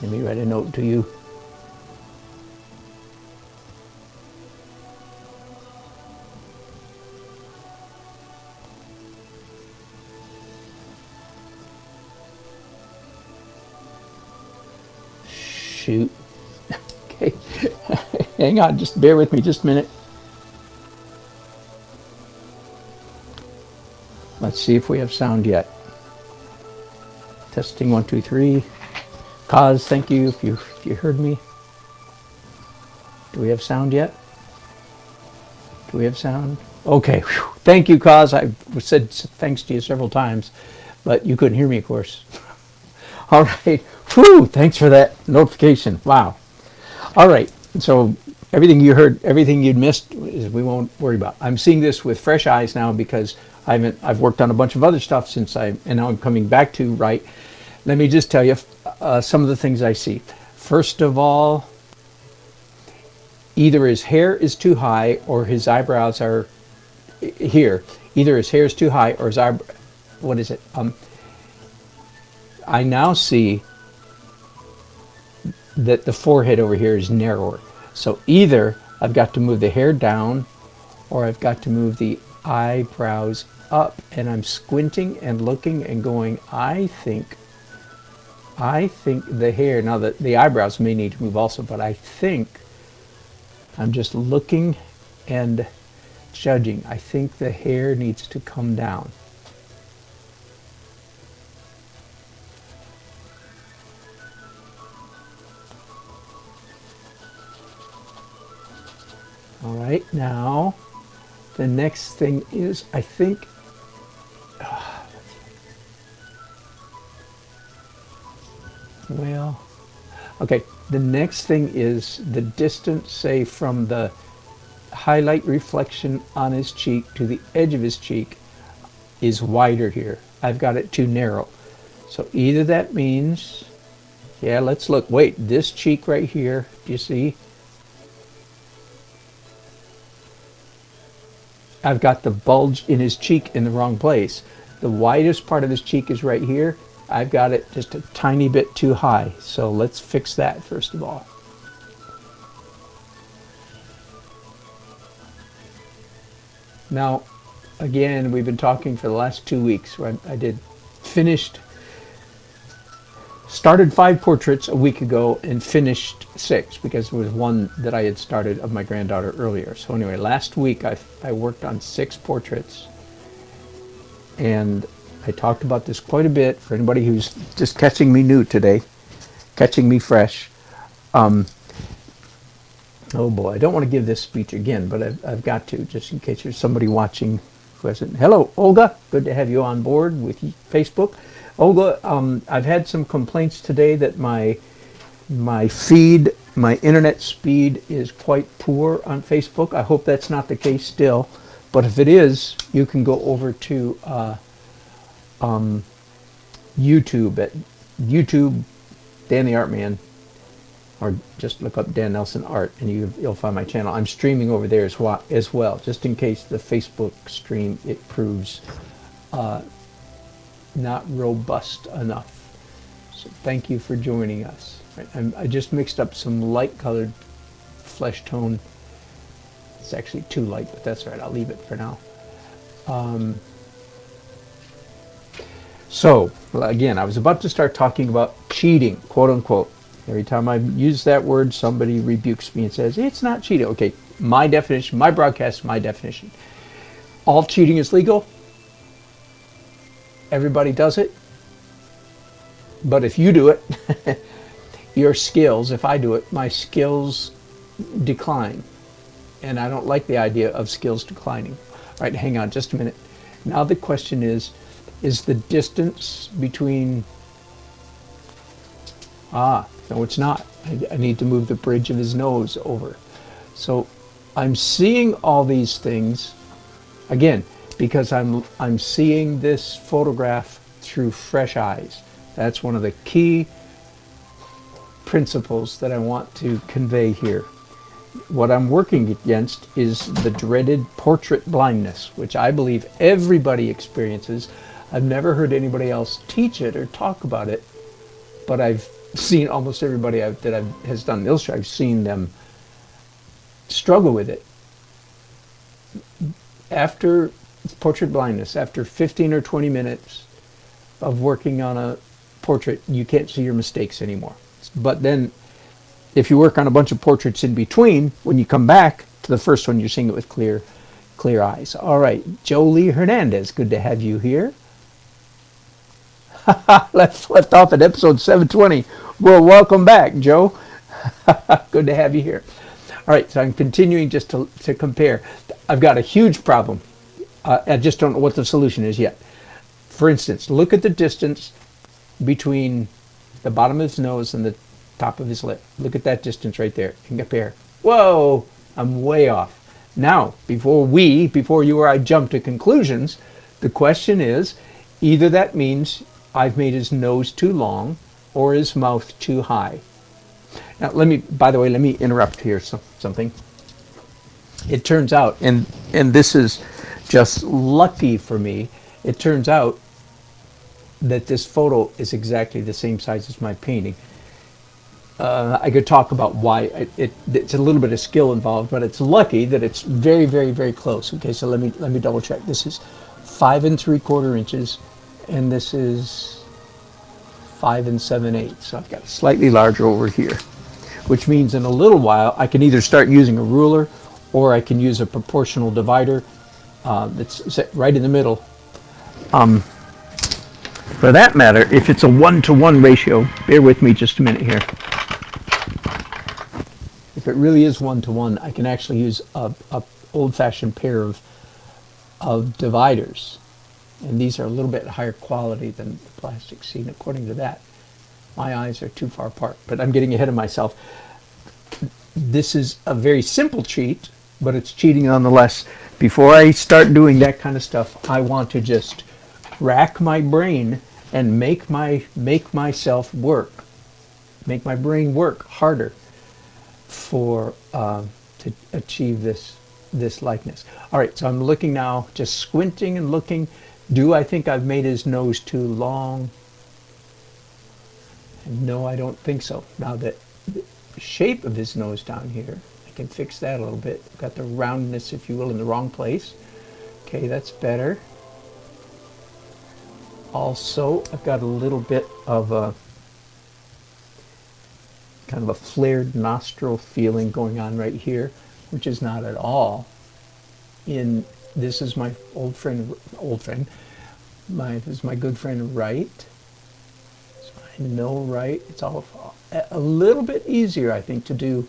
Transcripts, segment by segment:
Let me write a note to you. Shoot. Okay. Hang on, just bear with me just a minute. Let's see if we have sound yet. Testing 1, 2, 3. Cause, thank you if you heard me. Do we have sound yet? Do we have sound? Okay. Whew. Thank you, Cause. I said thanks to you several times, but you couldn't hear me, of course. All right. Whew. Thanks for that notification. Wow. All right. So everything you heard, everything you'd missed, we won't worry about. I'm seeing this with fresh eyes now because I've worked on a bunch of other stuff and now I'm coming back to right. Let me just tell you some of the things I see. First of all, either his hair is too high or his eyebrows are here. Either his hair is too high or his what is it? I now see that the forehead over here is narrower. So either I've got to move the hair down or I've got to move the eyebrows up, and I'm squinting and looking and going, I think the hair, now that the eyebrows may need to move also, but I think I'm just looking and judging. I think the hair needs to come down. All right, now the next thing is, I think, well, okay, the next thing is the distance, say, from the highlight reflection on his cheek to the edge of his cheek is wider here. I've got it too narrow. So either that means, yeah, let's look. Wait, this cheek right here, do you see? I've got the bulge in his cheek in the wrong place. The widest part of his cheek is right here. I've got it just a tiny bit too high. So let's fix that first of all. Now, again, we've been talking for the last 2 weeks. I started 5 portraits a week ago and finished 6 because there was one that I had started of my granddaughter earlier. So anyway, last week I worked on 6 portraits, and I talked about this quite a bit for anybody who's just catching me new today, catching me fresh. Oh boy, I don't want to give this speech again, but I've got to, just in case there's somebody watching who hasn't. Hello, Olga. Good to have you on board with Facebook. Olga, I've had some complaints today that my feed, my internet speed is quite poor on Facebook. I hope that's not the case still, but if it is, you can go over to YouTube at YouTube Dan the Art Man, or just look up Dan Nelson Art and you'll find my channel. I'm streaming over there as well, just in case the Facebook stream it proves not robust enough. So thank you for joining us. I just mixed up some light colored flesh tone. It's actually too light, but that's all right. I'll leave it for now. So again, I was about to start talking about cheating, quote unquote. Every time I use that word, somebody rebukes me and says, it's not cheating. Okay, my definition, my broadcast, my definition. All cheating is legal. Everybody does it. But if you do it, your skills, if I do it, my skills decline. And I don't like the idea of skills declining. All right, hang on just a minute. Now the question is the distance between... no, it's not. I need to move the bridge of his nose over. So I'm seeing all these things, again, because I'm seeing this photograph through fresh eyes. That's one of the key principles that I want to convey here. What I'm working against is the dreaded portrait blindness, which I believe everybody experiences. I've never heard anybody else teach it or talk about it, but I've seen almost everybody has done illustrator. I've seen them struggle with it. After portrait blindness, after 15 or 20 minutes of working on a portrait, you can't see your mistakes anymore. But then if you work on a bunch of portraits in between, when you come back to the first one, you're seeing it with clear eyes. All right, Jolie Hernandez, good to have you here. Left off at episode 720. Well, welcome back, Joe. Good to have you here. All right, so I'm continuing just to compare. I've got a huge problem. I just don't know what the solution is yet. For instance, look at the distance between the bottom of his nose and the top of his lip. Look at that distance right there and compare. Whoa, I'm way off. Now, before you or I jump to conclusions, the question is, either that means I've made his nose too long or his mouth too high. Now, by the way, let me interrupt here something. It turns out, and this is just lucky for me, it turns out that this photo is exactly the same size as my painting. I could talk about why it's a little bit of skill involved, but it's lucky that it's very, very, very close. Okay, so let me double check. This is 5 3/4 inches, and this is 5 7/8. So I've got slightly larger over here, which means in a little while I can either start using a ruler or I can use a proportional divider that's set right in the middle. For that matter, if it's a 1-to-1 ratio, bear with me just a minute here. If it really is 1-to-1, I can actually use a old-fashioned pair of dividers. And these are a little bit higher quality than the plastic scene. According to that, my eyes are too far apart, but I'm getting ahead of myself. This is a very simple cheat, but it's cheating nonetheless. Before I start doing that kind of stuff, I want to just rack my brain and make myself work, make my brain work harder to achieve this likeness. All right, so I'm looking now, just squinting and looking. Do I think I've made his nose too long? No, I don't think so. Now the shape of his nose down here, I can fix that a little bit. I've got the roundness, if you will, in the wrong place. Okay, that's better. Also, I've got a little bit of a kind of a flared nostril feeling going on right here, which is not at all this is my this is my good friend Wright. So I know Wright. It's all a little bit easier, I think, to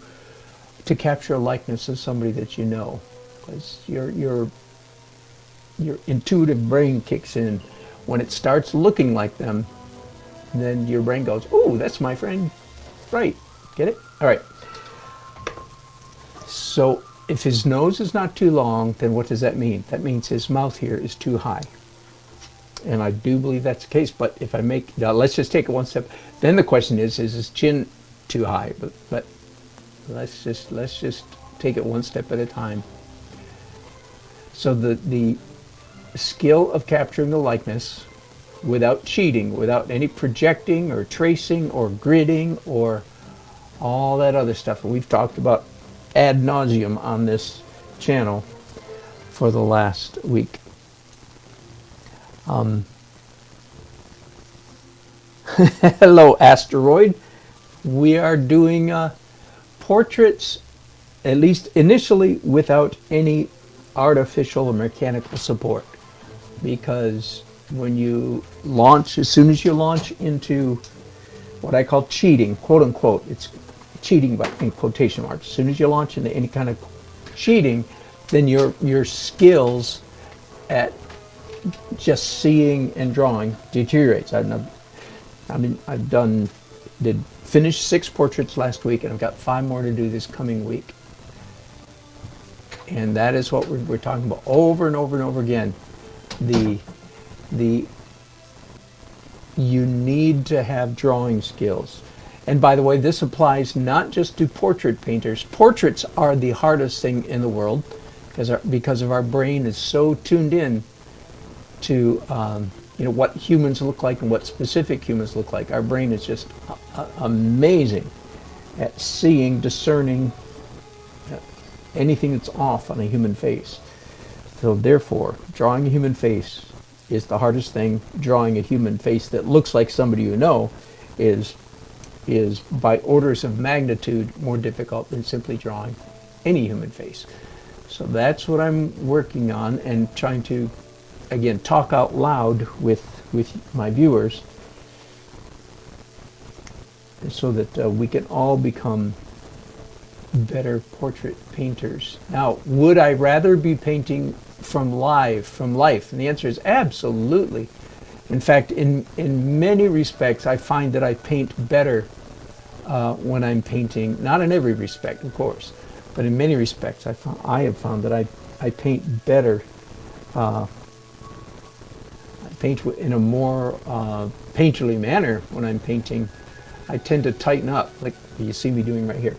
capture a likeness of somebody that you know, because your intuitive brain kicks in. When it starts looking like them, then your brain goes, "Oh, that's my friend Wright." Get it? All right. So if his nose is not too long, then what does that mean? That means his mouth here is too high. And I do believe that's the case, but if I now let's just take it one step. Then the question is his chin too high? But let's just take it one step at a time. So the skill of capturing the likeness without cheating, without any projecting or tracing or gridding or all that other stuff that we've talked about ad nauseum on this channel for the last week. Hello, Asteroid. We are doing portraits, at least initially, without any artificial or mechanical support, because when you launch, as soon as you launch into what I call cheating, quote unquote, it's cheating but in quotation marks. As soon as you launch into any kind of cheating, then your skills at just seeing and drawing deteriorates. Did finish 6 portraits last week, and I've got 5 more to do this coming week. And that is what we're talking about over and over and over again. You need to have drawing skills. And by the way, this applies not just to portrait painters. Portraits are the hardest thing in the world because of our brain is so tuned in to what humans look like and what specific humans look like. Our brain is just amazing at seeing, discerning anything that's off on a human face. So therefore, drawing a human face is the hardest thing. Drawing a human face that looks like somebody you know is by orders of magnitude more difficult than simply drawing any human face. So that's what I'm working on, and trying to, again, talk out loud with my viewers, so that we can all become better portrait painters. Now, would I rather be painting from life? And the answer is absolutely. In fact, in many respects, I find that I paint better when I'm painting, not in every respect, of course, but in many respects, I have found that I paint better. I paint in a more painterly manner when I'm painting. I tend to tighten up, like you see me doing right here,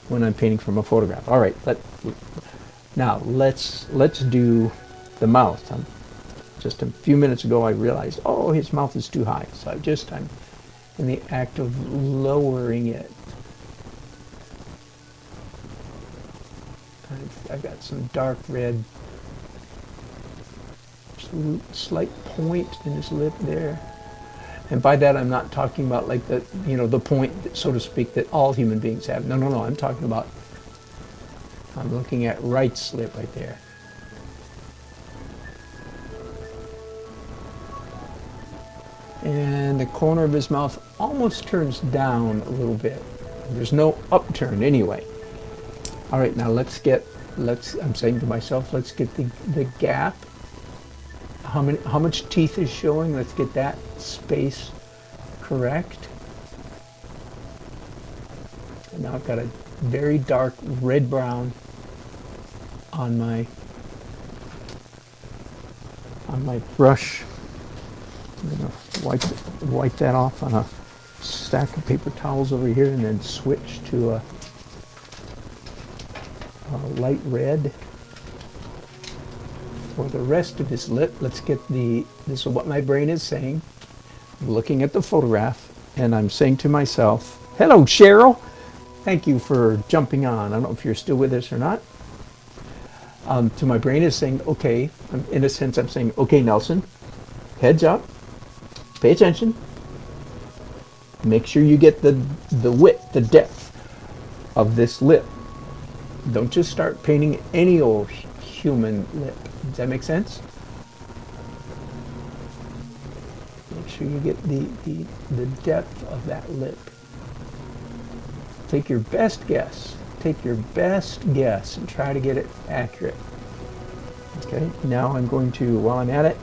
when I'm painting from a photograph. All right, now let's do the mouth. Just a few minutes ago, I realized, oh, his mouth is too high. So I'm in the act of lowering it. I've got some dark red, slight point in his lip there. And by that, I'm not talking about like the point, so to speak, that all human beings have. No. I'm talking about, I'm looking at Wright's lip right there. And the corner of his mouth almost turns down a little bit. There's no upturn anyway. All right, now I'm saying to myself, let's get the gap. How much teeth is showing? Let's get that space correct. And now I've got a very dark red brown on my brush. I'm going to wipe that off on a stack of paper towels over here, and then switch to a light red. For the rest of his lip, let's get this is what my brain is saying. I'm looking at the photograph, and I'm saying to myself, hello, Cheryl. Thank you for jumping on. I don't know if you're still with us or not. To my brain is saying, okay, in a sense, I'm saying, okay, Nelson, heads up, pay attention. Make sure you get the width, the depth of this lip. Don't just start painting any old human lip. Does that make sense? Make sure you get the depth of that lip. Take your best guess. Take your best guess and try to get it accurate. Okay, now I'm going to, while I'm at it,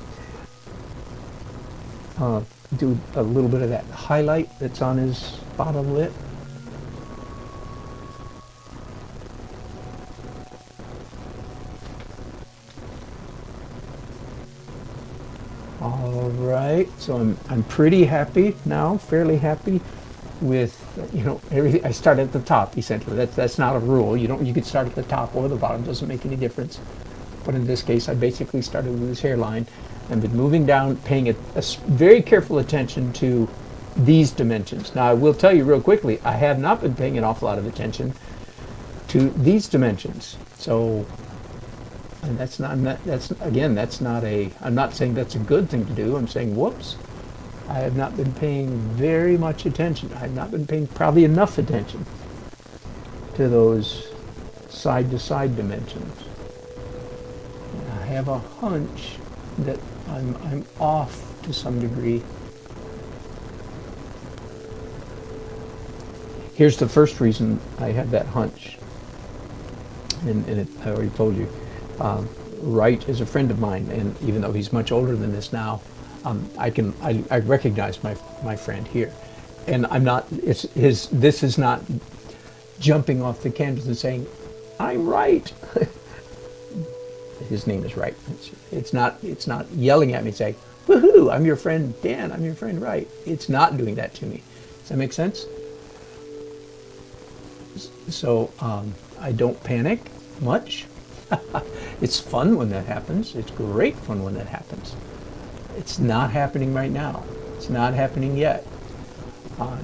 do a little bit of that highlight that's on his bottom lip. All right, so I'm pretty happy now, fairly happy with everything. I start at the top essentially. That's not a rule. You could start at the top or the bottom. Doesn't make any difference. But in this case, I basically started with his hairline and been moving down, paying a very careful attention to these dimensions. Now, I will tell you real quickly, I have not been paying an awful lot of attention to these dimensions. So, and I'm not saying that's a good thing to do. I'm saying, whoops, I have not been paying very much attention. I have not been paying probably enough attention to those side-to-side dimensions. And I have a hunch that I'm off to some degree. Here's the first reason I had that hunch, and I already told you. Wright is a friend of mine, and even though he's much older than this now, I recognize my friend here, and I'm not. This is not jumping off the canvas and saying, "I'm right." His name is Wright. It's not yelling at me saying, "Woohoo! I'm your friend Dan. I'm your friend Wright." It's not doing that to me. Does that make sense? So I don't panic much. It's fun when that happens. It's great fun when that happens. It's not happening right now. It's not happening yet.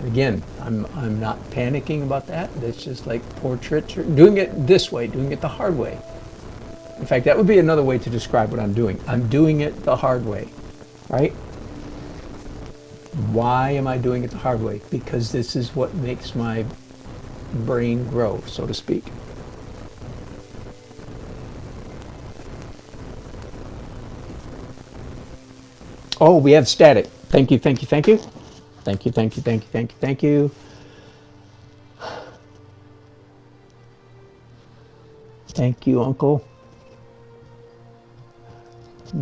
Again, I'm not panicking about that. It's just like portraits, or doing it this way, doing it the hard way. In fact, that would be another way to describe what I'm doing. I'm doing it the hard way, right? Why am I doing it the hard way? Because this is what makes my brain grow, so to speak. Oh, we have static. Thank you, thank you, thank you. Thank you, thank you, thank you, thank you, thank you. Thank you, Uncle.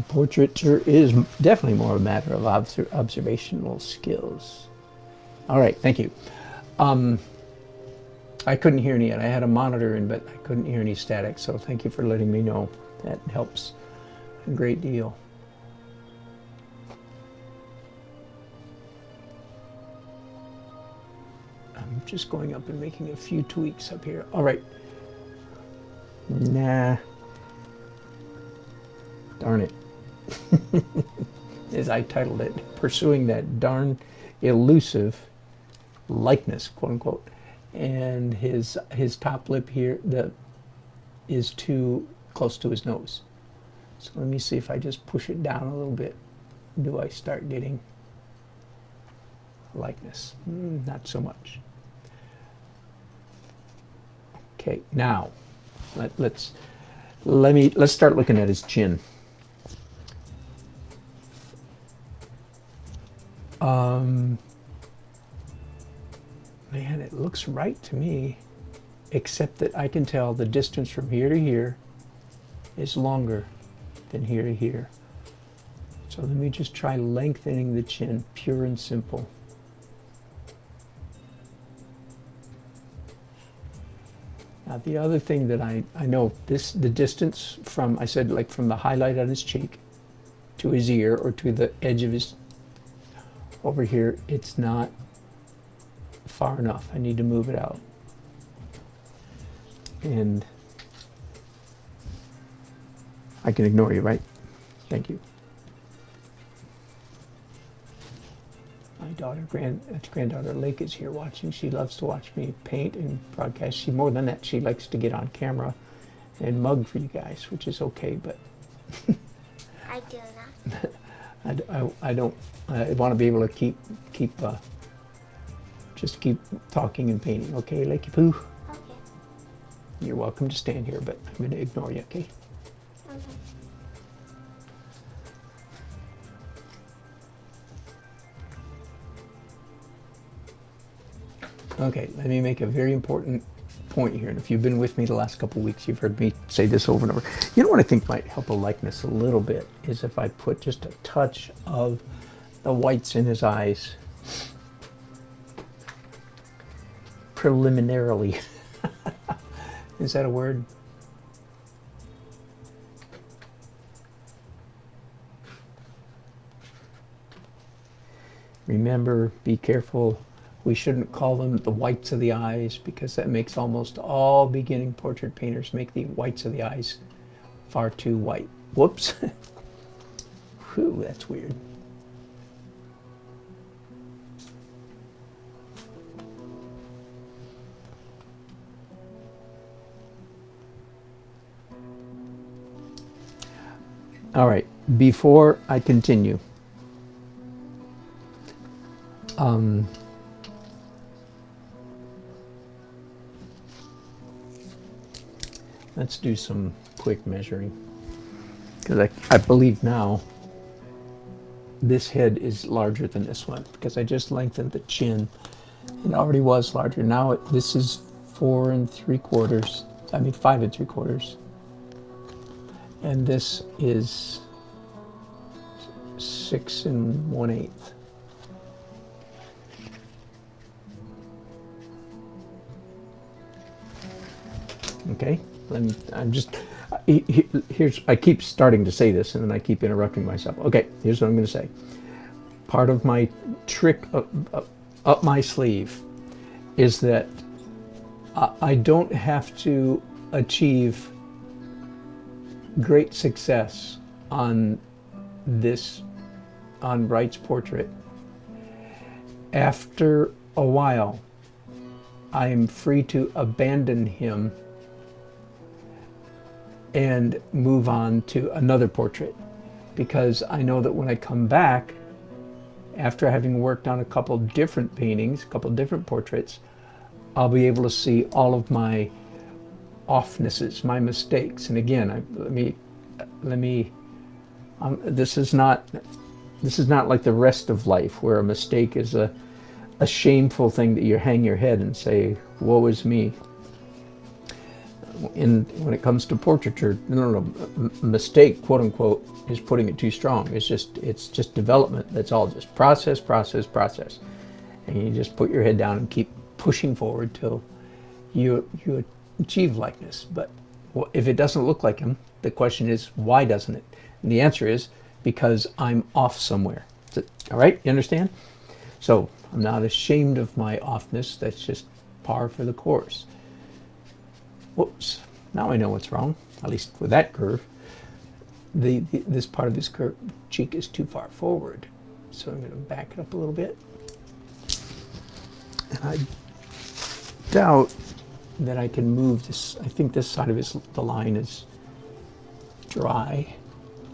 Portraiture is definitely more a matter of observational skills. All right, thank you. I couldn't hear any yet. I had a monitor in, but I couldn't hear any static, so thank you for letting me know. That helps a great deal. I'm just going up and making a few tweaks up here. All right. Nah. Darn it. As I titled it, pursuing that darn elusive likeness, quote unquote. And his top lip here is too close to his nose. So let me see if I just push it down a little bit. Do I start getting likeness? Not so much. Okay, now let's start looking at his chin. Man, it looks right to me, except that I can tell the distance from here to here is longer than here to here. So let me just try lengthening the chin, pure and simple. Now the other thing that I know, the distance from, I said like from the highlight on his cheek to his ear or to the edge of his, over here, it's not far enough. I need to move it out. And I can ignore you, right? Thank you. My granddaughter Lake is here watching. She loves to watch me paint and broadcast. More than that, she likes to get on camera and mug for you guys, which is okay, but I do not. I don't. I want to be able to just keep talking and painting. Okay, Lakey Poo? Okay. You're welcome to stand here, but I'm going to ignore you, okay? Okay. Okay, let me make a very important point here. And if you've been with me the last couple of weeks, you've heard me say this over and over. You know what I think might help a likeness a little bit is if I put just a touch of the whites in his eyes preliminarily. Is that a word? Remember, be careful. We shouldn't call them the whites of the eyes because that makes almost all beginning portrait painters make the whites of the eyes far too white. Whoops. Whew, that's weird. All right, before I continue, let's do some quick measuring, because I believe now this head is larger than this one because I just lengthened the chin. It already was larger. Now this is 4 3/4. I mean 5 3/4. And this is 6 1/8. Okay, I keep starting to say this and then I keep interrupting myself. Okay, here's what I'm going to say. Part of my trick up my sleeve is that I don't have to achieve great success on this on Wright's portrait, after a while, I am free to abandon him and move on to another portrait, because I know that when I come back, after having worked on a couple different paintings, a couple different portraits, I'll be able to see all of my offnesses, my mistakes. And again, this is not like the rest of life, where a mistake is a shameful thing that you hang your head and say, woe is me. When it comes to portraiture, no, mistake, quote unquote, is putting it too strong. It's just development. That's all, just process, and you just put your head down and keep pushing forward till you achieve likeness. But if it doesn't look like him, the question is, why doesn't it? And the answer is, because I'm off somewhere. All right, you understand? So I'm not ashamed of my offness. That's just par for the course. Whoops, now I know what's wrong, at least with that curve. This part of this curve cheek is too far forward. So I'm going to back it up a little bit. And I doubt that I can move this. I think this side of the line is dry.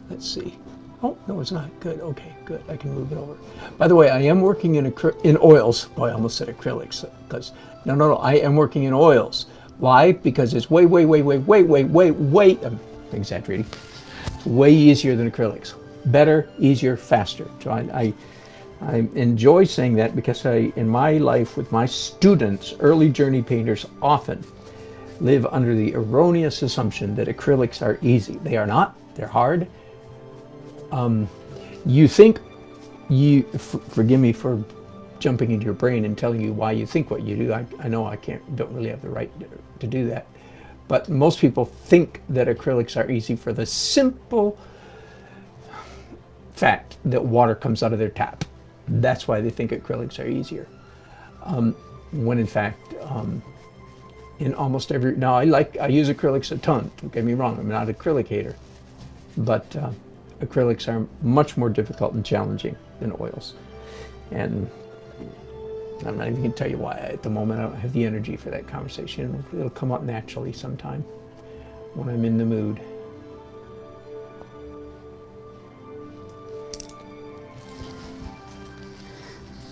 Let's see. Oh, no, it's not. Good. Okay, good. I can move it over. By the way, I am working in oils. Boy, I almost said acrylics. Because no, I am working in oils. Why? Because it's way, I'm exaggerating, way easier than acrylics. Better, easier, faster. So I enjoy saying that, because in my life with my students, early journey painters often live under the erroneous assumption that acrylics are easy. They are not. They're hard. You think, forgive me for jumping into your brain and telling you why you think what you do. I know I don't really have the right to do that. But most people think that acrylics are easy for the simple fact that water comes out of their tap. That's why they think acrylics are easier. When in fact, in almost every, now I use acrylics a ton, don't get me wrong, I'm not an acrylic hater, but acrylics are much more difficult and challenging than oils. And I'm not even going to tell you why. At the moment, I don't have the energy for that conversation. It'll come up naturally sometime when I'm in the mood.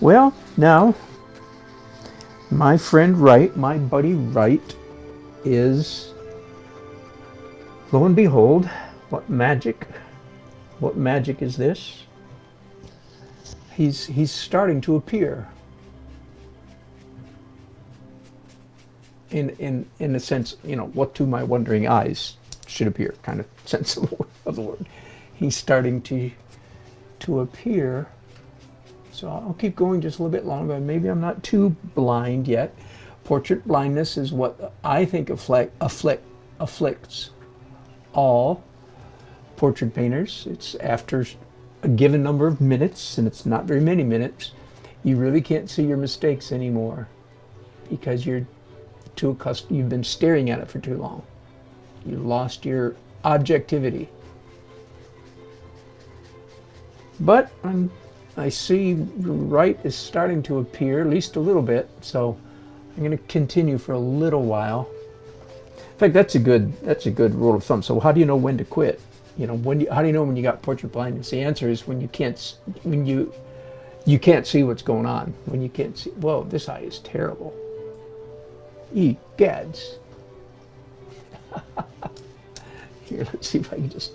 Well, now, my friend Wright, my buddy Wright, is, lo and behold, what magic is this? He's starting to appear. In a sense, what to my wondering eyes should appear, kind of sense of the word. He's starting to appear. So I'll keep going just a little bit longer. Maybe I'm not too blind yet. Portrait blindness is what I think afflicts all portrait painters. It's after a given number of minutes, and it's not very many minutes, you really can't see your mistakes anymore, because you're too accustomed, you've been staring at it for too long. You lost your objectivity. But I see Wright is starting to appear, at least a little bit, so I'm going to continue for a little while. In fact, that's a good rule of thumb. So how do you know when to quit? How do you know when you got portrait blindness? The answer is when you can't see what's going on. When you can't see, whoa, this eye is terrible. Egads. Here, let's see if I can just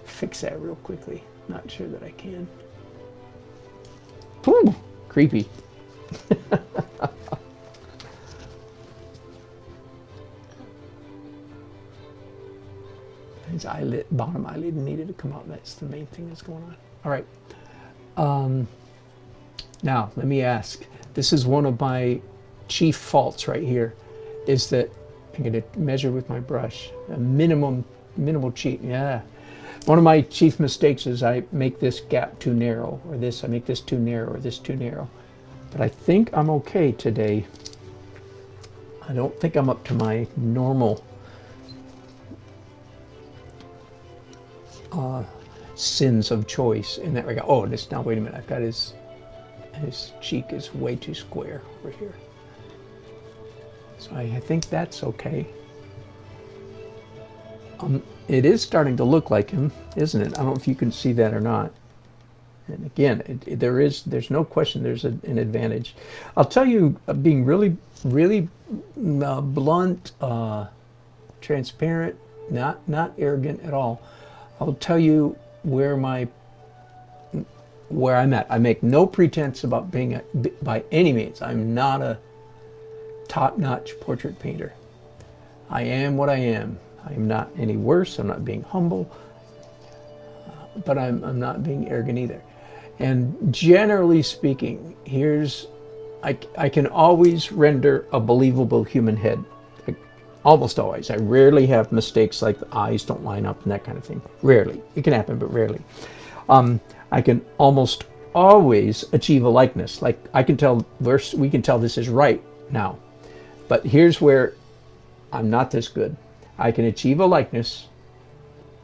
fix that real quickly. Not sure that I can. Ooh, creepy. His eyelid, bottom eyelid needed to come out. That's the main thing that's going on. All right. Now, let me ask. This is one of my chief faults right here, is that I'm going to measure with my brush. A minimal cheat. Yeah. One of my chief mistakes is I make this gap too narrow, or I make this too narrow, or this too narrow. But I think I'm okay today. I don't think I'm up to my normal sins of choice in that regard. Oh, now wait a minute. I've got his cheek is way too square over here. So I think that's okay. It is starting to look like him, isn't it? I don't know if you can see that or not. And again, there's no question there's an advantage. I'll tell you, being really, really blunt, transparent, not arrogant at all. I'll tell you where I'm at. I make no pretense about being by any means. I'm not a top-notch portrait painter. I am what I am. I'm not any worse. I'm not being humble, but I'm not being arrogant either. And generally speaking, I can always render a believable human head. Almost always. I rarely have mistakes like the eyes don't line up and that kind of thing. Rarely. It can happen, but rarely. I can almost always achieve a likeness. Like we can tell this is right now. But here's where I'm not this good. I can achieve a likeness,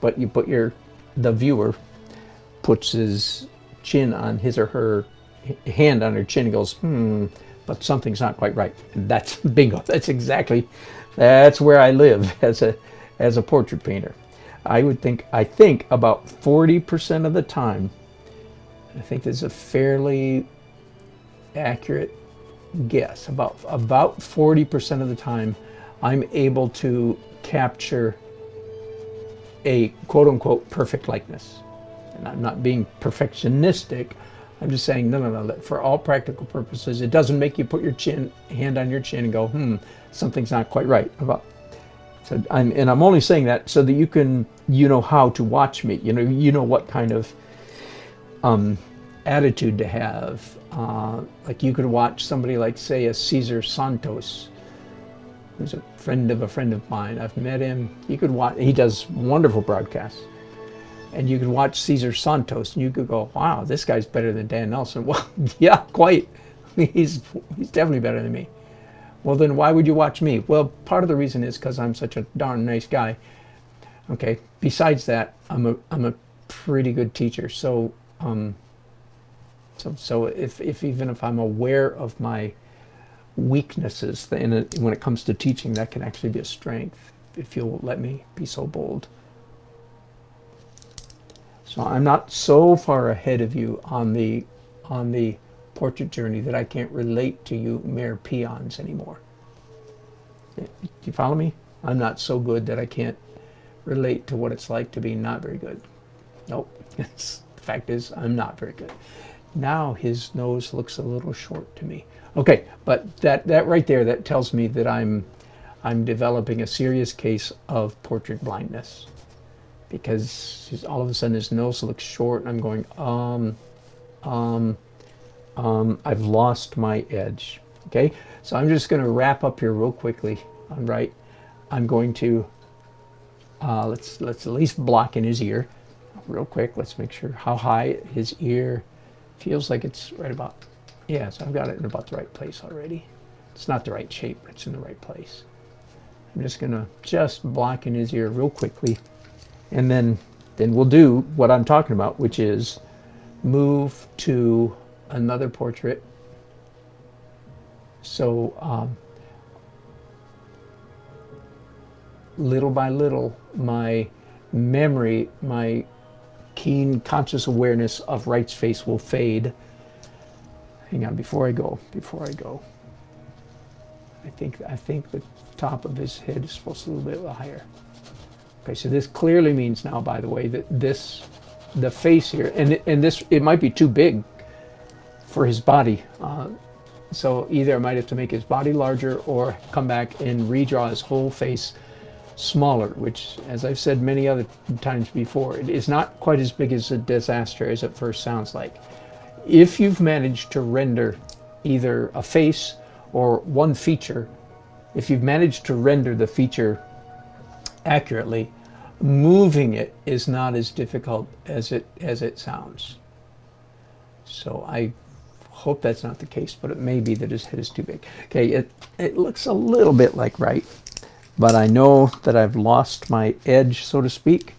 but the viewer puts his chin on his or her hand on her chin and goes, but something's not quite right. And that's bingo. That's where I live as a portrait painter. I think about 40% of the time, I think this is a fairly accurate guess. About 40% of the time, I'm able to capture a quote-unquote perfect likeness. And I'm not being perfectionistic. I'm just saying, no. For all practical purposes, it doesn't make you put your hand on your chin and go, something's not quite right. I'm only saying that so that you know how to watch me. You know what kind of attitude to have. Like you could watch somebody like, say, a Cesar Santos, who's a friend of mine. I've met him. You could watch. He does wonderful broadcasts. And you could watch Cesar Santos, and you could go, wow, this guy's better than Dan Nelson. Well, yeah, quite. He's definitely better than me. Well, then why would you watch me? Well, part of the reason is because I'm such a darn nice guy. Okay. Besides that, I'm a pretty good teacher. So even if I'm aware of my weaknesses, when it comes to teaching, that can actually be a strength, if you'll let me be so bold. So I'm not so far ahead of you on the portrait journey that I can't relate to you mere peons anymore. Do you follow me? I'm not so good that I can't relate to what it's like to be not very good. Nope. The fact is, I'm not very good. Now his nose looks a little short to me. Okay, but that right there, that tells me that I'm developing a serious case of portrait blindness. Because all of a sudden his nose looks short, and I'm going, I've lost my edge. Okay, so I'm just going to wrap up here real quickly. All right, I'm going to let's at least block in his ear real quick. Let's make sure how high his ear feels like it's right about. Yeah, so I've got it in about the right place already. It's not the right shape, but it's in the right place. I'm just going to block in his ear real quickly. And then we'll do what I'm talking about, which is move to another portrait. So little by little, my memory, my keen conscious awareness of Wright's face will fade. Hang on, before I go, I think the top of his head is supposed to be a little bit higher. Okay, so this clearly means now, by the way, that the face here, and this, it might be too big for his body. So either I might have to make his body larger or come back and redraw his whole face smaller, which, as I've said many other times before, it is not quite as big as a disaster as it first sounds like. If you've managed to render either a face or one feature, if you've managed to render the feature accurately, moving it is not as difficult as it sounds. So I hope that's not the case, but it may be that his head is too big. Okay, it looks a little bit like Wright, but I know that I've lost my edge, so to speak.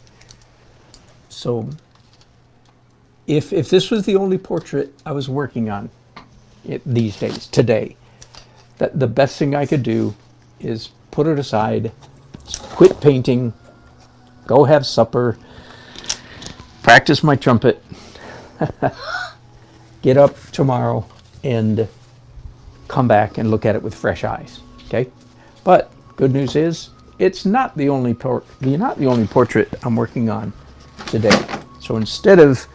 So if this was the only portrait I was working on these days, today, that the best thing I could do is put it aside, quit painting, go have supper, practice my trumpet, get up tomorrow and come back and look at it with fresh eyes. Okay, but good news is it's not the only portrait I'm working on today. So instead of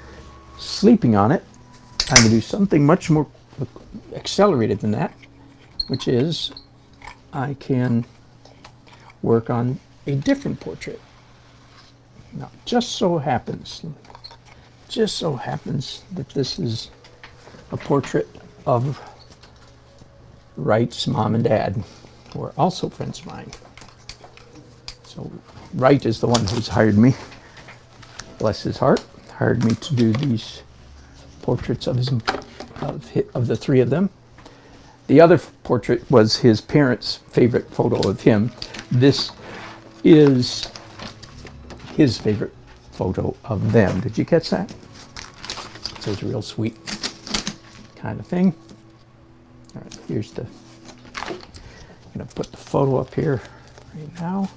sleeping on it, I'm going to do something much more accelerated than that, which is I can work on a different portrait. Now, just so happens that this is a portrait of Wright's mom and dad, who are also friends of mine. So Wright is the one who's hired me, bless his heart, hired me to do these portraits of the three of them. The other portrait was his parents' favorite photo of him. This is his favorite photo of them. Did you catch that? So it's a real sweet kind of thing. All right, I'm going to put the photo up here right now.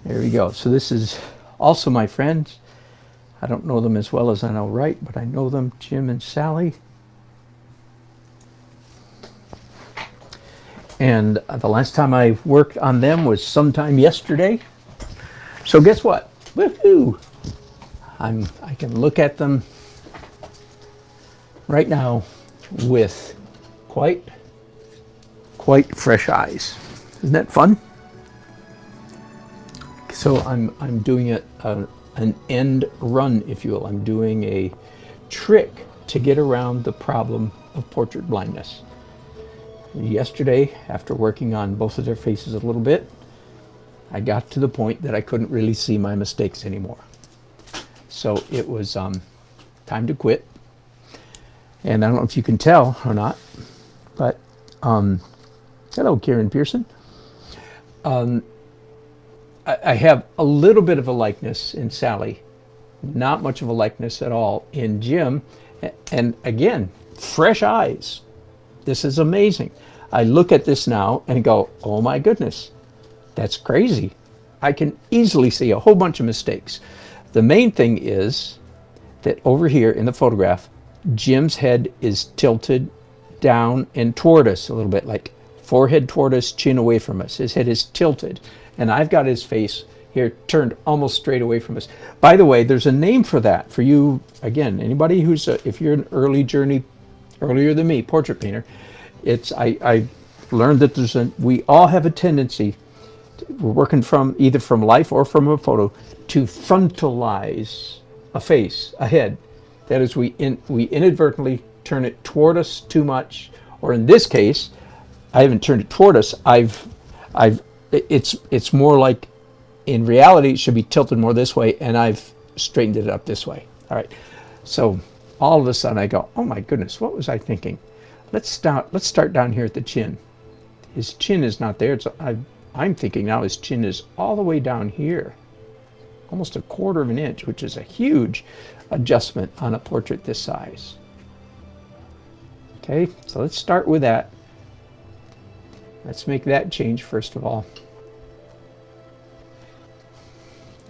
There we go. So this is also my friends. I don't know them as well as I know Wright, but I know them, Jim and Sally. And the last time I worked on them was sometime yesterday. So guess what? Woohoo! I can look at them right now with quite fresh eyes. Isn't that fun? So I'm doing an end run, if you will. I'm doing a trick to get around the problem of portrait blindness. Yesterday, after working on both of their faces a little bit, I got to the point that I couldn't really see my mistakes anymore. So it was time to quit. And I don't know if you can tell or not, but hello, Karen Pearson. I have a little bit of a likeness in Sally, not much of a likeness at all in Jim. And again, fresh eyes. This is amazing. I look at this now and go, oh my goodness, that's crazy. I can easily see a whole bunch of mistakes. The main thing is that over here in the photograph, Jim's head is tilted down and toward us a little bit, like forehead toward us, chin away from us. His head is tilted. And I've got his face here turned almost straight away from us. By the way, there's a name for that. For you, again, anybody who's, if you're an earlier than me, portrait painter, I learned that we all have a tendency, we're working from either from life or from a photo, to frontalize a face, a head. That is, we inadvertently turn it toward us too much, or in this case, I haven't turned it toward us. It's more like, in reality, it should be tilted more this way, and I've straightened it up this way. All right. So all of a sudden I go, oh my goodness, what was I thinking? Let's start down here at the chin. His chin is not there. I'm thinking now his chin is all the way down here, almost 1/4 of an inch, which is a huge adjustment on a portrait this size. Okay, so let's start with that. Let's make that change first of all.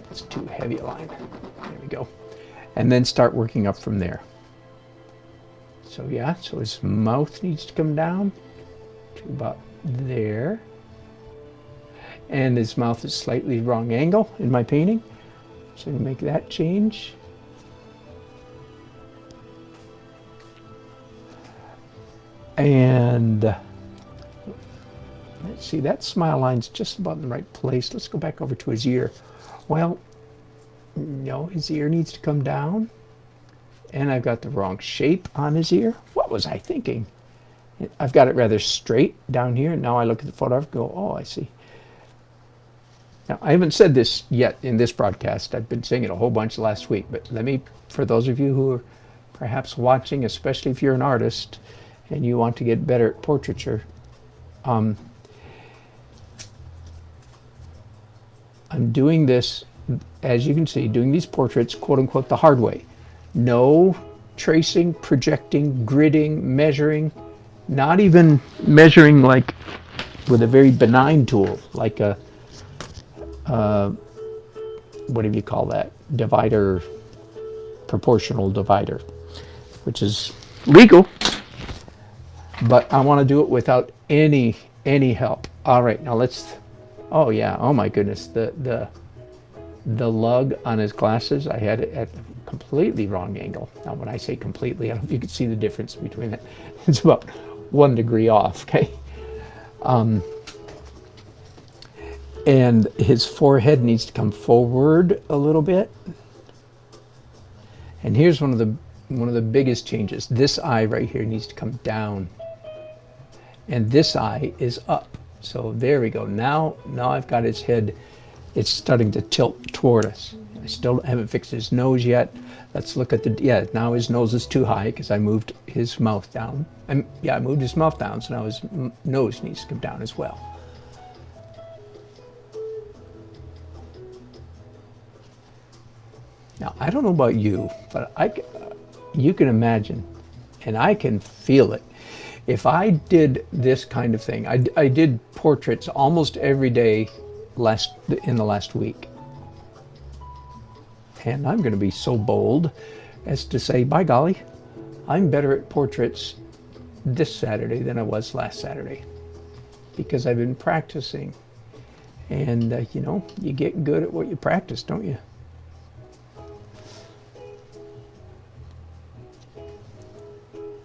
That's too heavy a line. There we go. And then start working up from there. So yeah, so his mouth needs to come down to about there. And his mouth is slightly wrong angle in my painting. So to make that change. And let's see, that smile line's just about in the right place. Let's go back over to his ear. Well, no, his ear needs to come down. And I've got the wrong shape on his ear. What was I thinking? I've got it rather straight down here. Now I look at the photograph and go, oh, I see. Now, I haven't said this yet in this broadcast. I've been saying it a whole bunch last week. But let me, for those of you who are perhaps watching, especially if you're an artist and you want to get better at portraiture, I'm doing this, as you can see, doing these portraits, quote unquote, the hard way. No tracing, projecting, gridding, measuring, not even measuring like with a very benign tool, like a, what do you call that? Divider, proportional divider, which is legal, but I want to do it without any help. All right, now let's, oh yeah, oh my goodness, the lug on his glasses, I had it at a completely wrong angle. Now when I say completely, I don't know if you can see the difference between it. It's about 1 degree off, okay? And his forehead needs to come forward a little bit. And here's one of the biggest changes. This eye right here needs to come down. And this eye is up. So there we go. Now I've got his head, it's starting to tilt toward us. I still haven't fixed his nose yet. Let's look at the, yeah, now his nose is too high because I moved his mouth down. I moved his mouth down, so now his nose needs to come down as well. Now, I don't know about you, but you can imagine, and I can feel it. If I did this kind of thing, I did portraits almost every day in the last week. And I'm going to be so bold as to say, by golly, I'm better at portraits this Saturday than I was last Saturday. Because I've been practicing. And, you know, you get good at what you practice, don't you?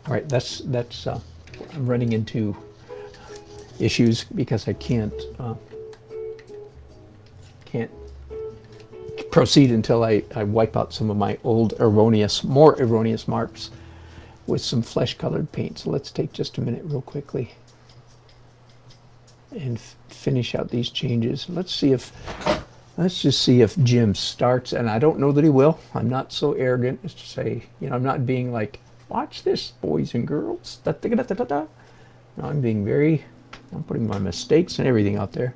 All right, that's I'm running into issues because I can't proceed until I wipe out some of my old more erroneous marks with some flesh-colored paint. So let's take just a minute real quickly and finish out these changes. Let's just see if Jim starts, and I don't know that he will. I'm not so arrogant as to say, you know, I'm not being like, watch this, boys and girls. Da, da, da, da, da, da. No, I'm putting my mistakes and everything out there.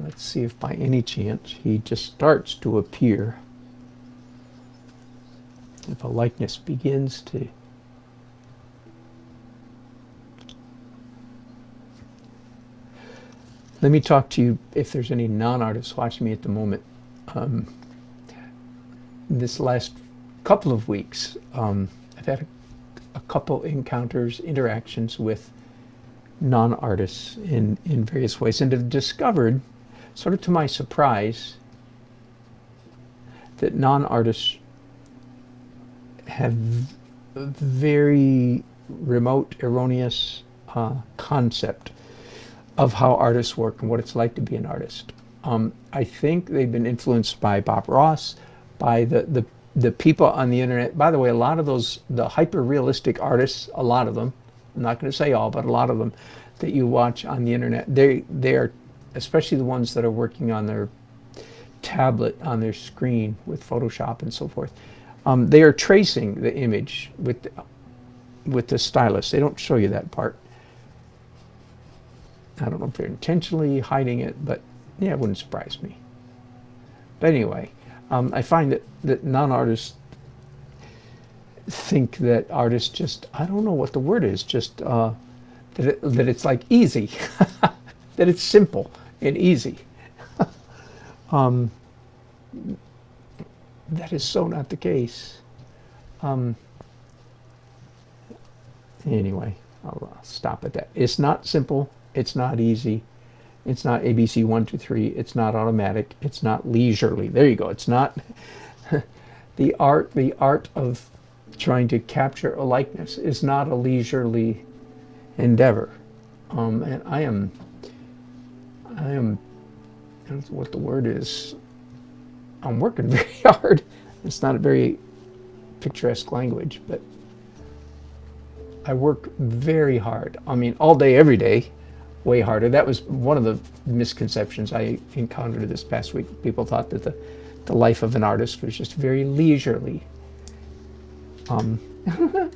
Let's see if by any chance he just starts to appear. If a likeness begins to... Let me talk to you if there's any non-artists watching me at the moment. This last couple of weeks, I've had a couple encounters, interactions with non-artists in various ways, and have discovered, sort of to my surprise, that non-artists have a very remote, erroneous concept of how artists work and what it's like to be an artist. I think they've been influenced by Bob Ross, by the people on the internet. By the way, a lot of those, the hyper-realistic artists, a lot of them, I'm not going to say all, but a lot of them that you watch on the internet, they are, especially the ones that are working on their tablet, on their screen with Photoshop and so forth, they are tracing the image with the stylus. They don't show you that part. I don't know if they're intentionally hiding it, but yeah, it wouldn't surprise me. But anyway, I find that non-artists think that artists just, I don't know what the word is, just that it's like easy, that it's simple and easy. That is so not the case. Anyway, I'll stop at that. It's not simple. It's not easy. It's not ABC 1, 2, 3. It's not automatic. It's not leisurely. There you go. It's not the art of trying to capture a likeness is not a leisurely endeavor. And I am, I don't know what the word is. I'm working very hard. It's not a very picturesque language, but I work very hard. I mean, all day, every day, way harder. That was one of the misconceptions I encountered this past week. People thought that the life of an artist was just very leisurely. That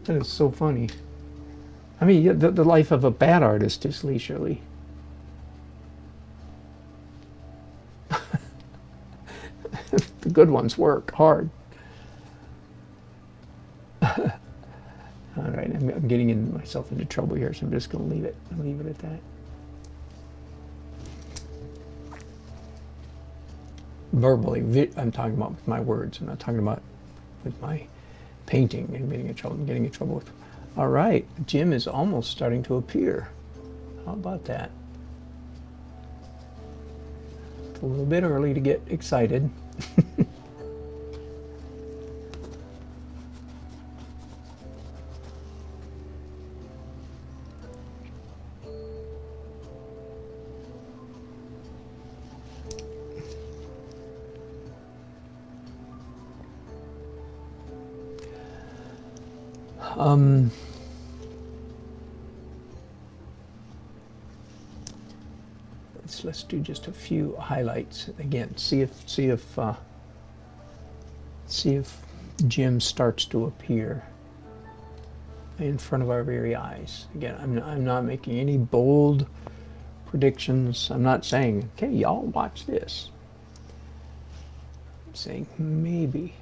is so funny. I mean, the life of a bad artist is leisurely. The good ones work hard. All right, I'm getting myself into trouble here, so I'm just going to leave it at that. Verbally, I'm talking about with my words. I'm not talking about with my painting and getting in trouble with. All right, Jim is almost starting to appear. How about that? It's a little bit early to get excited. Let's do just a few highlights again. See if Jim starts to appear in front of our very eyes. Again, I'm not making any bold predictions. I'm not saying, okay, y'all watch this. I'm saying maybe.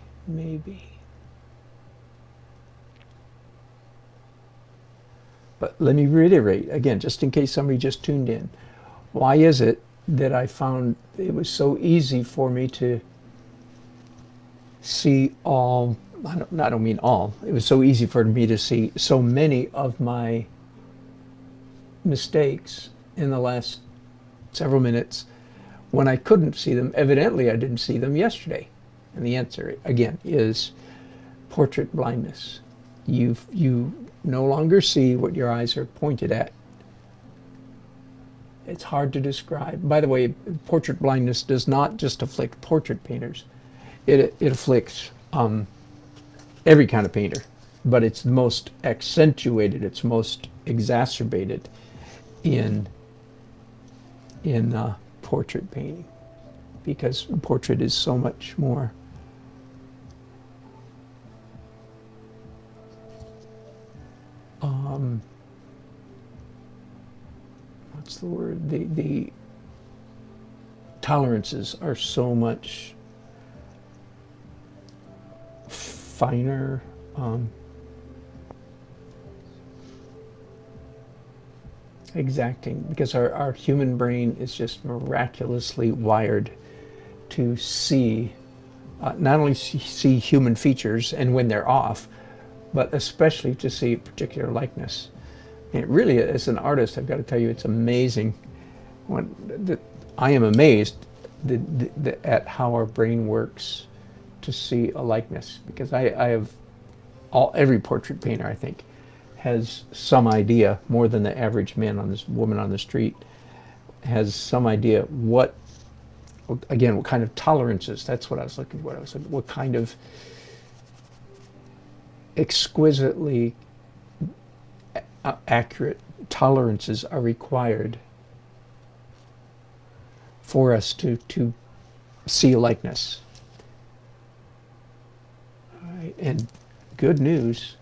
But let me reiterate again, just in case somebody just tuned in. Why is it that I found it was so easy for me to see all, I don't mean all, it was so easy for me to see so many of my mistakes in the last several minutes when I couldn't see them? Evidently, I didn't see them yesterday. And the answer, again, is portrait blindness. You no longer see what your eyes are pointed at. It's hard to describe. By the way, portrait blindness does not just afflict portrait painters. It afflicts every kind of painter, but it's the most accentuated, it's most exacerbated in portrait painting, because portrait is so much more what's the word? The tolerances are so much finer. Exacting, because our human brain is just miraculously wired to see, not only see human features and when they're off, but especially to see particular likeness. And it really, as an artist, I've got to tell you, it's amazing. I am amazed at how our brain works to see a likeness, because I have every portrait painter, I think, has some idea, more than the average woman on the street, has some idea what kind of tolerances, that's what I was looking for. What kind of exquisitely accurate tolerances are required for us to see a likeness. All right, and good news,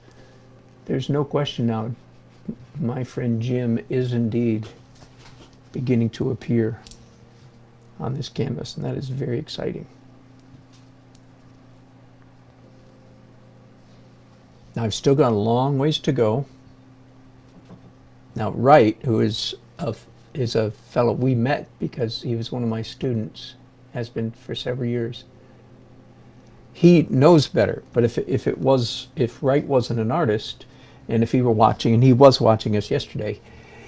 there's no question now, my friend Jim is indeed beginning to appear on this canvas, and that is very exciting. Now, I've still got a long ways to go. Now, Wright, who is a fellow we met because he was one of my students, has been for several years. He knows better, but if Wright wasn't an artist, and if he were watching, and he was watching us yesterday,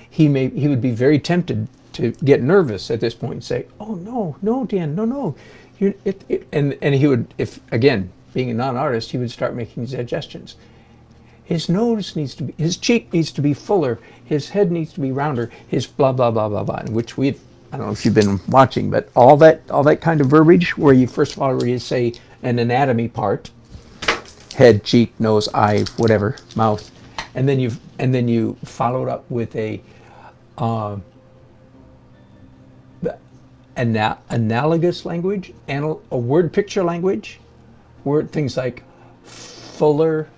he would be very tempted to get nervous at this point and say, "Oh no, Dan, no, and he would, if again being a non-artist, he would start making suggestions. His nose needs to be, his cheek needs to be fuller, his head needs to be rounder, his blah blah blah blah blah." Which I don't know if you've been watching, but all that kind of verbiage where you first of all where you say an anatomy part, head, cheek, nose, eye, whatever, mouth, and then you follow it up with a analogous language, a word picture language, things like fuller,